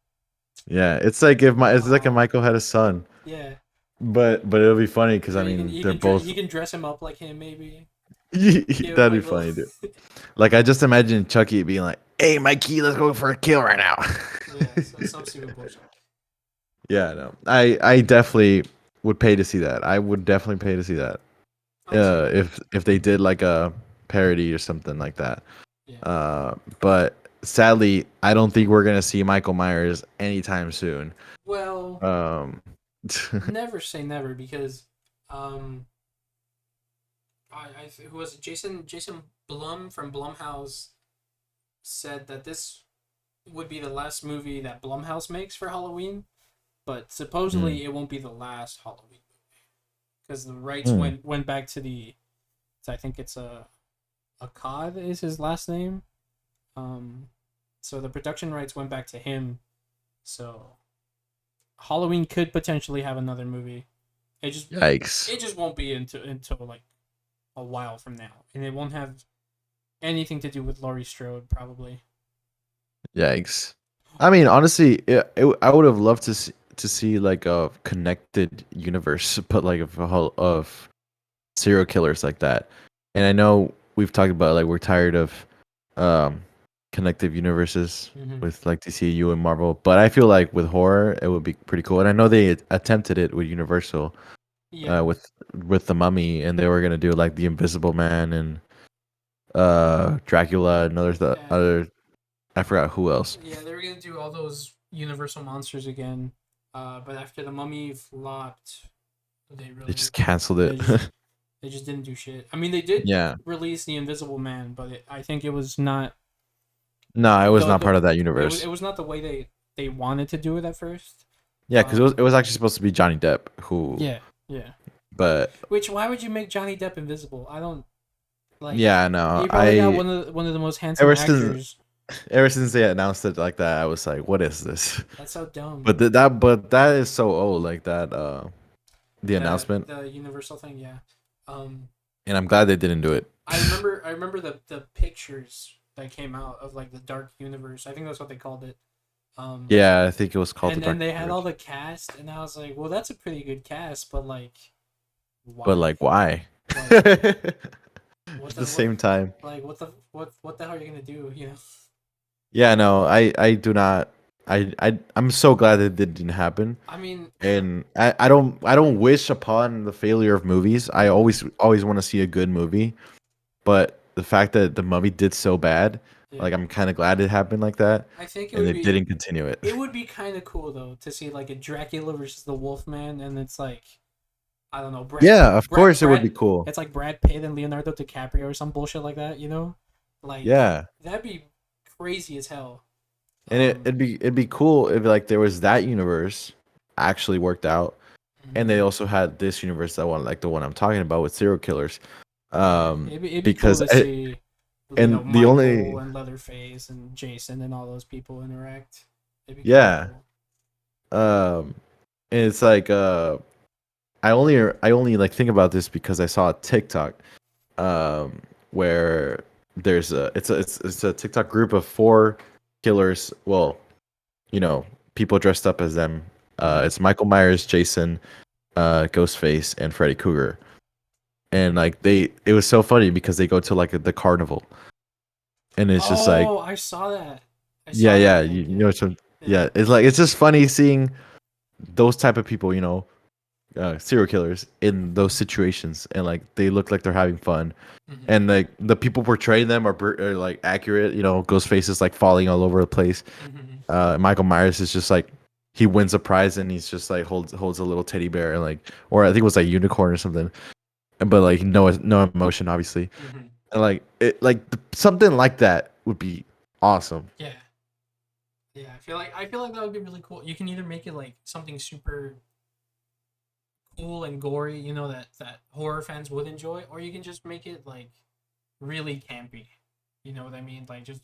Yeah, it's like it's like if Oh, Michael had a son, yeah. but it'll be funny because I Yeah, mean they're both. he can dress him up like him maybe. Cute, That'd be Michael. funny, dude. Like I just imagine Chucky being like, "Hey, Mikey, let's go for a kill right now." Yeah, some stupid bullshit. Yeah, no, I definitely would pay to see that. I would definitely pay to see that. Honestly, If they did like a parody or something like that. yeah. But sadly, I don't think we're gonna see Michael Myers anytime soon. Well, Um, never say never because, um, who was it? Jason Blum from Blumhouse said that this would be the last movie that Blumhouse makes for Halloween, but supposedly it won't be the last Halloween because the rights went back to I think it's a Cod is his last name. So the production rights went back to him. So Halloween could potentially have another movie. Yikes! It just won't be until like a while from now, and it won't have anything to do with Laurie Strode probably. Yikes! I mean, honestly, I would have loved to see like a connected universe, but like of serial killers like that. And I know we've talked about like we're tired of um connective universes Hmm. with like DCU and Marvel. But I feel like with horror, it would be pretty cool. And I know they attempted it with Universal, Yeah. with the Mummy, and they were gonna do like the Invisible Man and Dracula and Yeah. other. I forgot who else. Yeah, they were gonna do all those Universal monsters again, but after the Mummy flopped, they They really just canceled they it. just didn't do shit. I mean, they did Yeah. release the Invisible Man, but I think it was not No, it was not the part of that it universe. was not the way they wanted to do it at first. Yeah, because Um, it was actually supposed to be Johnny Depp who, yeah, yeah. but Which why would you make Johnny Depp invisible? I don't like. yeah, no, He probably got I one of the most handsome ever since actors. ever since they announced it like that, I was like, what is this? That's so dumb. But that is so old, like that the announcement, The Universal thing, yeah. Um, and I'm glad they didn't do it. I remember the pictures that came out of like the Dark Universe. I think that's what they called it. Um, Yeah, I think it was called the and then Dark they had all Universe. the cast, and I was like, well, that's a pretty good cast, but like, But why? like, why? Like, At what the the what? same time, Like, what the hell are you gonna do? You know? yeah, no, I do not. I'm so glad that it didn't happen. I mean, And I don't wish upon the failure of movies. I mhm, always want to see a good movie, but the fact that the movie did so bad, yeah. like I'm kind of glad it happened like that, I think and they didn't continue it. it would be kind of cool though to see like a Dracula versus the Wolfman, and it's like I don't know, Yeah, of course it would be cool. It's like Brad Pitt and Leonardo DiCaprio or some bullshit like that, you know? Like Yeah, that'd be crazy as hell. and it'd be cool if like there was that universe actually worked out, and Mhm. they also had this universe that one like the one I'm talking about with serial killers. Yeah, Um, it'd be cool because to see, you know, and the Michael only and Leatherface and Jason and all those people interact. It'd be kind of yeah, cool. and it's like I only like think about this because I saw a TikTok where there's it's a TikTok group of four killers, well, people dressed up as them. Mhm. It's Michael Myers, Jason, Ghostface, and Freddy Krueger. And like it was so funny because they go to like the carnival, and it's just like, Oh, I saw that. I yeah, saw that. yeah, I you, think you yeah, know some, yeah. yeah, it's like it's just funny seeing those type of people, serial killers in those situations, and like they look like they're having fun, Hmm. and like the people portraying them are like accurate. Ghostface is like falling all over the place. Hmm. Michael Myers is just like he wins a prize and he's just like holds a little teddy bear, and like, or I think it was like unicorn or something, but like no emotion obviously, Hmm. and like something like that would be awesome. Yeah, yeah. I feel like that would be really cool. You can either make it like something super cool and gory, you know, that horror fans would enjoy, or you can just make it like really campy. You know what I mean? Like just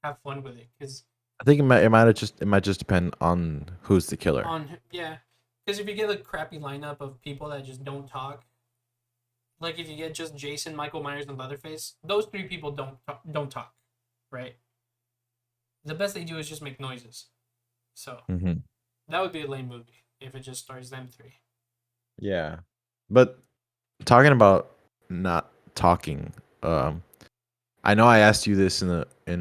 have fun with it, because I think it might just depend on who's the killer. on yeah, because if you get a crappy lineup of people that just don't talk, like if you get just Jason, Michael Myers, and Leatherface, those three people don't talk, right? The best they do is just make noises. So Hmm. that would be a lame movie if it just stars them three. Yeah, but talking about not talking, I know I asked you this in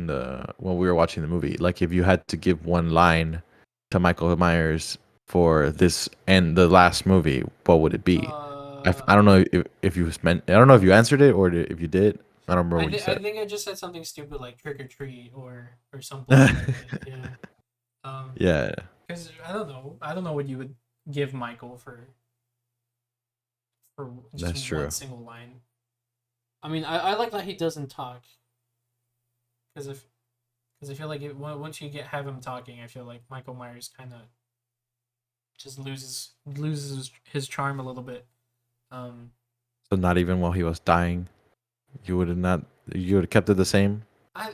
the when we were watching the movie. Like, if you had to give one line to Michael Myers for this and the last movie, what would it be? I don't know if you meant. I don't know if you answered it or if you did. I don't remember what you I said. think I just said something stupid like trick or treat or some bullshit like that. Yeah. Yeah, Because I don't know what you would give Michael for just that's one true. single line. I mean, I like that he doesn't talk, because if because I feel like once you get have him talking, I feel like Michael Myers kind of just loses his charm a little bit. Um, So not even while he was dying, you would have not. You would have kept it the same.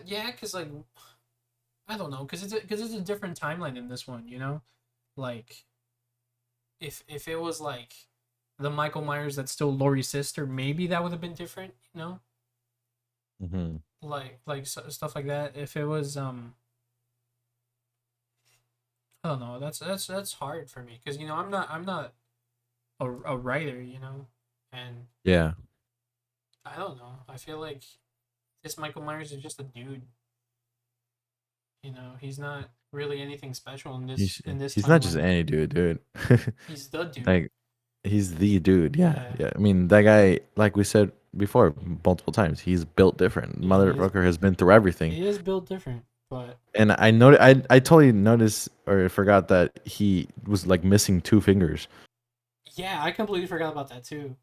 yeah, because like I don't know, because it's a different timeline in this one, you know, like if it was like the Michael Myers that's still Laurie's sister, maybe that would have been different, you know, Hmm. like stuff like that. If it was I don't know, that's hard for me because I'm not a writer, you know, and Yeah. I don't know. I feel like this Michael Myers is just a dude. You know, he's not really anything special He's in this he's not just timeline. any dude. He's the dude. Like he's the dude. Yeah, Yeah, yeah. I mean, that guy, like we said before multiple times, he's built different. he is. Motherfucker has been through everything. He is built different, but And I know I totally noticed or forgot that he was like missing two fingers. yeah, I completely forgot about that too.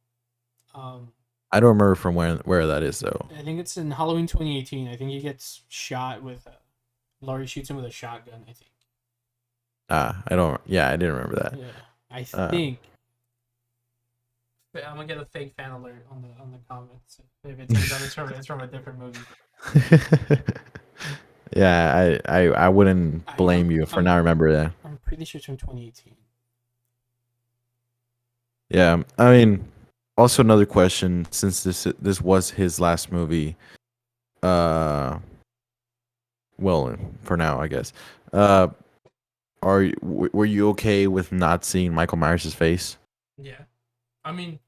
Um, I don't remember from where that is though. I think it's in Halloween 2018. I think he gets shot with. Laurie shoots him with a shotgun. I think. I don't. Yeah, I didn't remember that. Yeah, I Uh, think. I'm gonna get a fake fan alert on the comments if it turns out it's from a different movie. yeah, I wouldn't I blame you for not remember that. I'm pretty sure it's from 2018. Yeah, I mean, also another question since this was his last movie. Uh, well, for now, I guess. Uh, were you okay with not seeing Michael Myers' face? Yeah, I mean,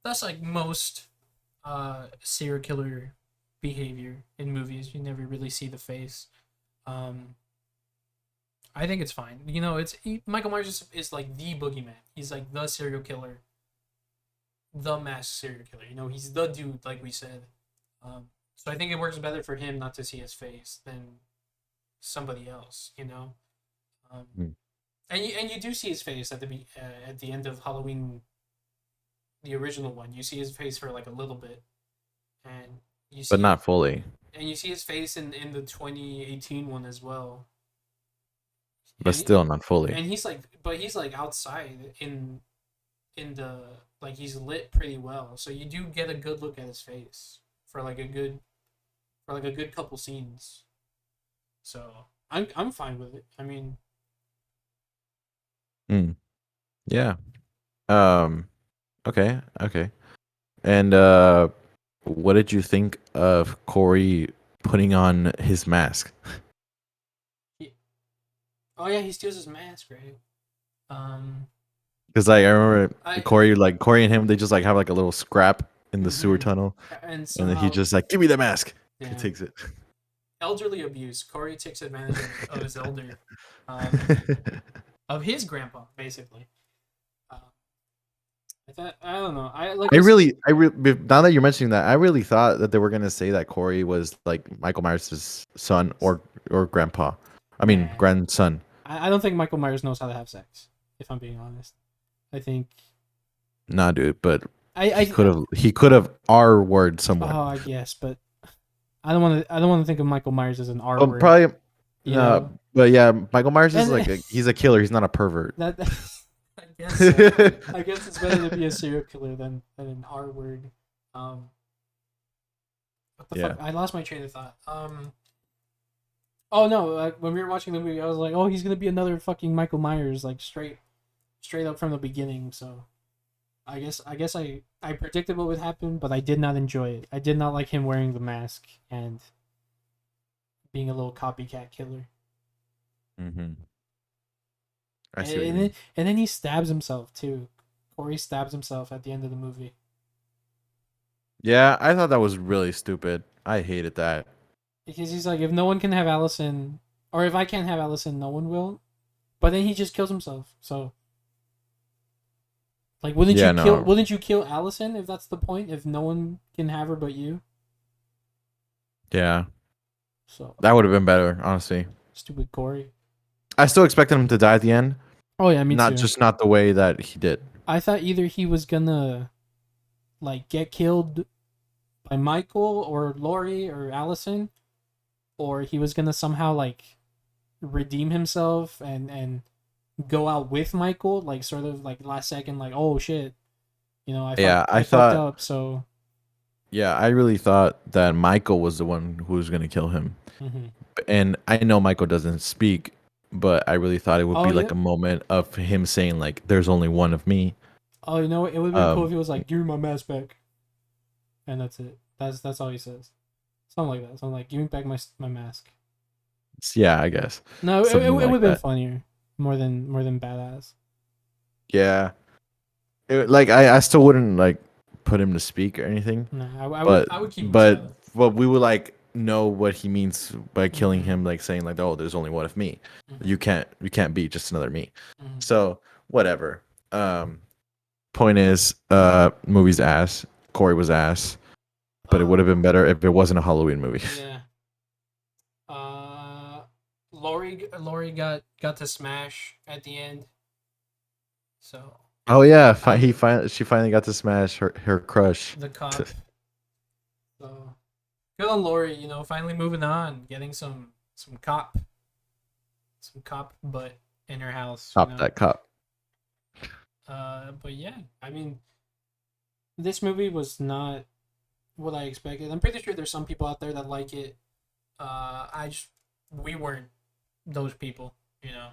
that's like most serial killer behavior in movies. You never really see the face. Um, I think it's fine. You know, Michael Myers is like the boogeyman. He's like the serial killer, the masked serial killer. You know, he's the dude, like we said. So I think it works better for him not to see his face than somebody else. You know, um, Hmm. and you do see his face at the end of Halloween, the original one. You see his face for like a little bit, and you But see not fully. and you see his face in the 2018 one as well. But And still not fully. and he's like outside in the like he's lit pretty well, so you do get a good look at his face for like a good couple scenes. So I'm fine with it. I mean, Hmm. Yeah. Um. Okay. Okay. And what did you think of Corey putting on his mask? he, oh yeah, he steals his mask, right? Um, Because like I remember I Corey and him, they just like have like a little scrap in the sewer mhm. tunnel, And and then he somehow just like, give me the mask. He yeah, takes it. elderly abuse. Corey takes advantage of his um of his grandpa basically. Uh, I don't know. I like now that you're mentioning that, I really thought that they were gonna say that Corey was like Michael Myers' son or grandpa. I mean nah. grandson. I don't think Michael Myers knows how to have sex. If I'm being honest, I think Nah, dude, but he I could have R word someone. oh I guess, but I don't want to think of Michael Myers as an R word. Probably You know but yeah, Michael Myers is and like he's a killer. He's not a pervert. that I guess so. I guess it's better to be a serial killer than an R word. Um, what the Yeah. fuck? I lost my train of thought. Oh no! Like, when we were watching the movie, I was like, "Oh, he's gonna be another fucking Michael Myers, like straight up from the beginning." So, I guess I predicted what would happen, but I did not enjoy it. I did not like him wearing the mask and being a little copycat killer. Mm-hmm. I see what you mean. And then he stabs himself too. Corey stabs himself at the end of the movie Yeah, I thought that was really stupid. I hated that. because he's like, if no one can have Allison, or if I can't have Allison, no one will. But then he just kills himself. So, like, Yeah, no. wouldn't you kill Allison if that's the point? If no one can have her but you, Yeah, so that would have been better, honestly. stupid Corey. I still expected him to die at the end, Oh yeah, me too. not the way that he did. I thought either he was gonna like get killed by Michael or Laurie or Allison, or he was gonna somehow like redeem himself and go out with Michael, like sort of like last second, like oh shit, you know Yeah, I fucked up, so yeah, I really thought that Michael was the one who was gonna kill him. mm-hmm. And I know Michael doesn't speak, but I really thought it would Oh be yeah. like a moment of him saying like, "There's only one of me." Oh, you know what? It would have been cool if Um, he was like, "Give me my mask back," and that's it. That's all he says. Something like that. Something like, "Give me back my mask." yeah, I guess No, it something would like have been that. funnier, more than badass. Yeah, like I still wouldn't like put him to speak or anything, No, but I would keep him but silent. but we would like know what he means by killing Mhm. him, like saying like, "Oh, there's only one of me. Mhm. You can't be just another me." Mhm. So whatever. Point is, movie's ass. Corey was ass, but it would have been better if it wasn't a Halloween movie. Yeah. Uh, Lori got to smash at the end. So Oh yeah, I she finally got to smash her crush. the cop. So good on Lori. You know, finally moving on, getting some cop butt in her house. You Top know. that cop. But yeah, I mean, this movie was not what I expected. I'm pretty sure there's some people out there that like it. We weren't those people. You know.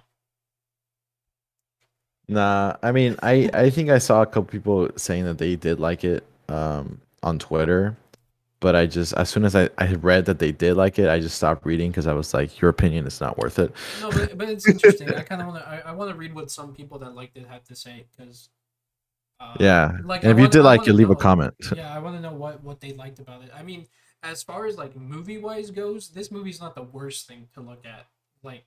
Nah, I mean, I think I saw a couple people saying that they did like it on Twitter, but I just as soon as I had read that they did like it, I just stopped reading because I was like, your opinion is not worth it. No, but it's interesting. I kind of want to. I want to read what some people that liked it had to say because, Yeah, like and if you did I like want it, to leave a know. comment. Yeah, I want to know what they liked about it. I mean, as far as like movie wise goes, this movie's not the worst thing to look at. Like,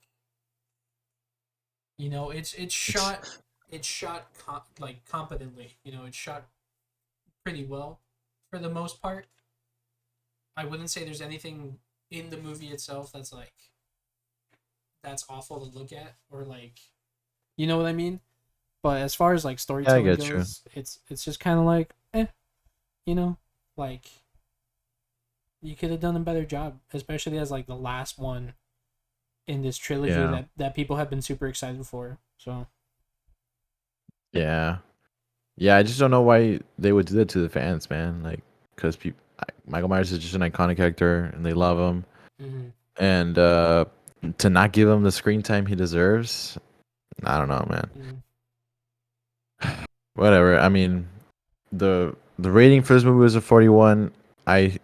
you know, It's it's shot like competently. You know, it's shot pretty well for the most part. I wouldn't say there's anything in the movie itself that's like that's awful to look at or like, you know what I mean. But as far as like yeah, I storytelling get you. goes, it's just kind of like, you know, like you could have done a better job, especially as like the last one in this trilogy Yeah, that people have been super excited for. So yeah, yeah. I just don't know why they would do that to the fans, man. Like, because people, Michael Myers is just an iconic character, and they love him, mhm. and to not give him the screen time he deserves, I don't know, man. Mhm. Whatever. I mean, the rating for this movie was a 41. I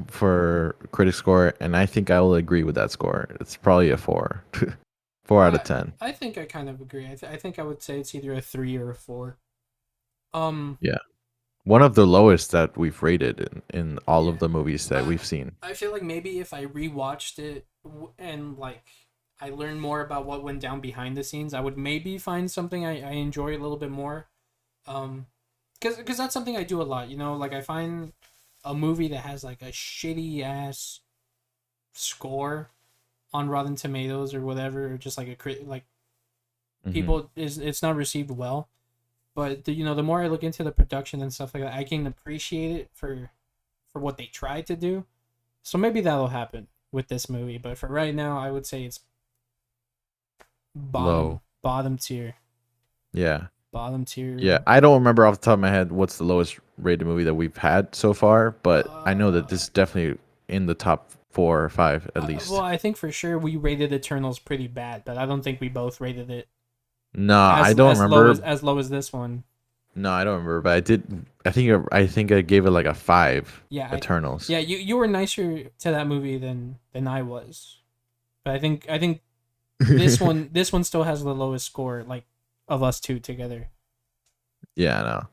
for critic score, and I think I will agree with that score. It's probably a 4. 4 out of I 10. I think I kind of agree. I think I would say it's either a 3 or a 4. Um, Yeah. One of the lowest that we've rated in all of yeah. the movies that I we've seen. I feel like maybe if I rewatched it and like I learned more about what went down behind the scenes, I would maybe find something I enjoy a little bit more. Um, because that's something I do a lot. You know, like I find a movie that has like a shitty ass score on Rotten Tomatoes or whatever, or just like a like Hmm. people is it's not received well. But you know, the more I look into the production and stuff like that, I can appreciate it for what they tried to do. So maybe that'll happen with this movie. But for right now, I would say it's Low. bottom tier, Yeah. bottom tier. Yeah. I don't remember off the top of my head what's the lowest rated movie that we've had so far, but I know that this Uh, is definitely in the top 4 or 5 at well, least. I think for sure we rated Eternals pretty bad, but I don't think we both rated it No, I don't remember. as low as this one. No, I don't remember, but I did. I think I gave it like a 5. Yeah, Eternals. you were nicer to that movie than I was, but I think this one still has the lowest score like of us two together. Yeah, no,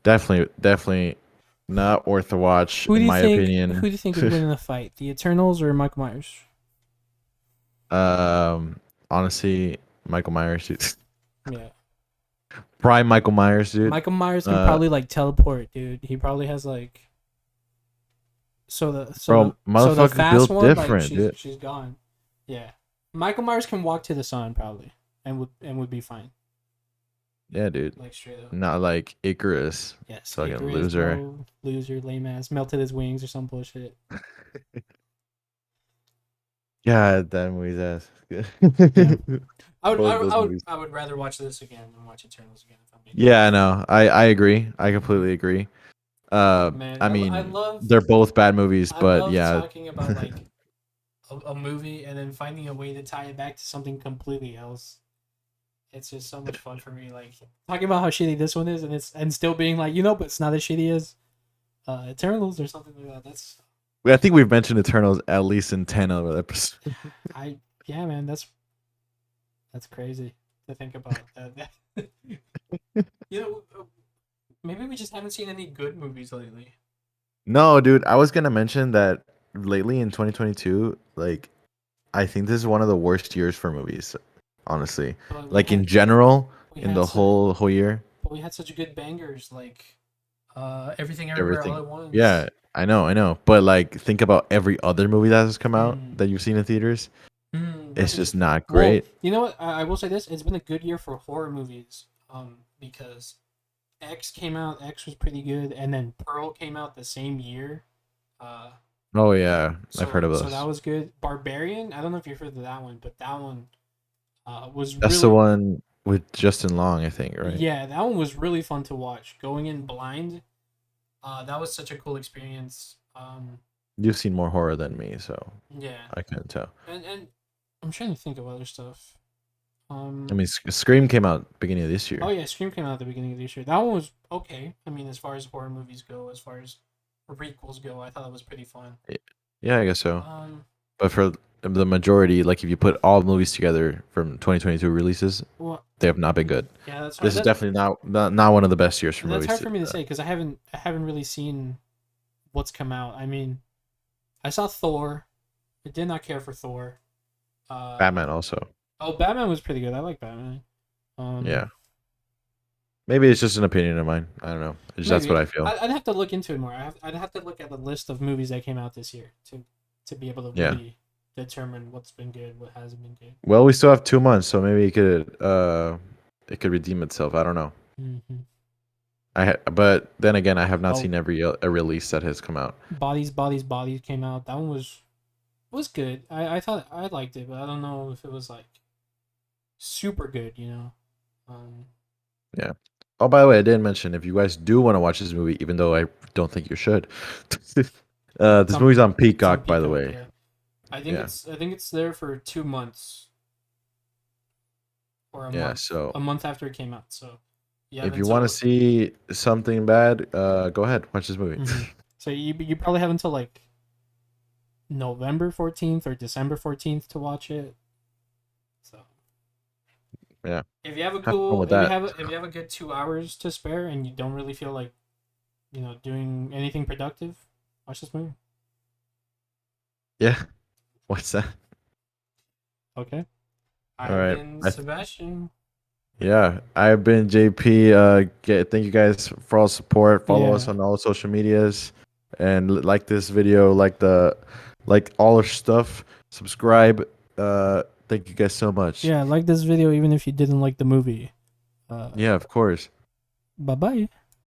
definitely not worth a watch in my Who opinion. do you think would win in the fight, the Eternals or Michael Myers? Honestly, Michael Myers, dude. Yeah, Prime Michael Myers, dude. Michael Myers can Uh, probably like teleport, dude. He probably has like bro, so the motherfucker's fast built one like different, dude. she's gone. Yeah, Michael Myers can walk to the sun probably and would be fine Yeah, dude. like straight up. Not like Icarus, Yes, fucking Icarus, loser. bro, loser, lame ass, melted his wings or some bullshit. God, that movie's ass. Yeah, Both those movies. I would rather watch this again than watch Eternals again if I'm being Yeah, I honest. know. I agree. I completely agree. Man, I I mean, love they're both bad movies, I but love yeah. talking about like a movie and then finding a way to tie it back to something completely else. It's just so much fun for me. Like talking about how shitty this one is, and still being like, you know, but it's not as shitty as Eternals or something like that. I think we've mentioned Eternals at least in 10 other episodes. I yeah, man, that's crazy to think about. You know, maybe we just haven't seen any good movies lately. No, dude, I was gonna mention that lately in 2022, like I think this is one of the worst years for movies, honestly. But Like in general, we in had the such whole year, but we had such good bangers like Everything Everywhere All everything. at Once. Yeah, I know. But like think about every other movie that has come out Mm. that you've seen in theaters. It's That's just not well. great. You know what? I will say this: it's been a good year for horror movies. Because X came out. X was pretty good, and then Pearl came out the same year. Uh, Oh yeah, I've heard so of that those. was good. Barbarian. I don't know if you've heard of that one, but that one was That's the really one with Justin Long, I think, right? yeah. That one was really fun to watch. Going in blind. That was such a cool experience. You've seen more horror than me, so Yeah, I couldn't tell. and I'm trying to think of other stuff. I mean, Scream came out beginning of this Oh year. yeah, Scream came out at the beginning of this year. That one was okay. I mean, as far as horror movies go, as far as prequels go, I thought it was pretty fun. Yeah, I guess so. Um, But for the majority, like if you put all movies together from 2022 releases, well, they have not been good. yeah, that's hard. This is definitely not one of the best years for That's movies. hard for me to say because I haven't really seen what's come out. I mean, I saw Thor. I did not care for Thor. Batman also. Oh, Batman was pretty good. I like Batman. Yeah. Maybe it's just an opinion of mine. I don't know. That's what Maybe I feel. I'd have to look into it more. I'd have to look at the list of movies that came out this year to be able to Yeah. really determine what's been good, what hasn't been good. Well, we still have 2 months, so maybe it could redeem itself. I don't know. Mm-hmm. But then again, I have not Oh, seen every a release that has come out. Bodies came out. That one was good. I thought I liked it, but I don't know if it was like super good. You know. Yeah. Oh, by the way, I didn't mention if you guys do want to watch this movie, even though I don't think you should. This movie's on It's on Peacock, by the Peacock, way. yeah. Yeah. I think it's there for 2 months or Yeah. So a month after it came out. So you have if you want to until see something bad, go ahead, watch this movie. so you probably have until like November 14th or December 14th to watch it. So Yeah. if you have a Have fun cool with that. if you have a good 2 hours to spare and you don't really feel like doing anything productive, watch this movie. Yeah. What's that? Okay. All I've right. been Sebastian. Yeah, I've been JP. Thank you guys for all support. Follow us Yeah. on all social medias, and like this video, like all our stuff. Subscribe. Thank you guys so much. Yeah, like this video even if you didn't like the movie. Yeah, of course. Bye bye.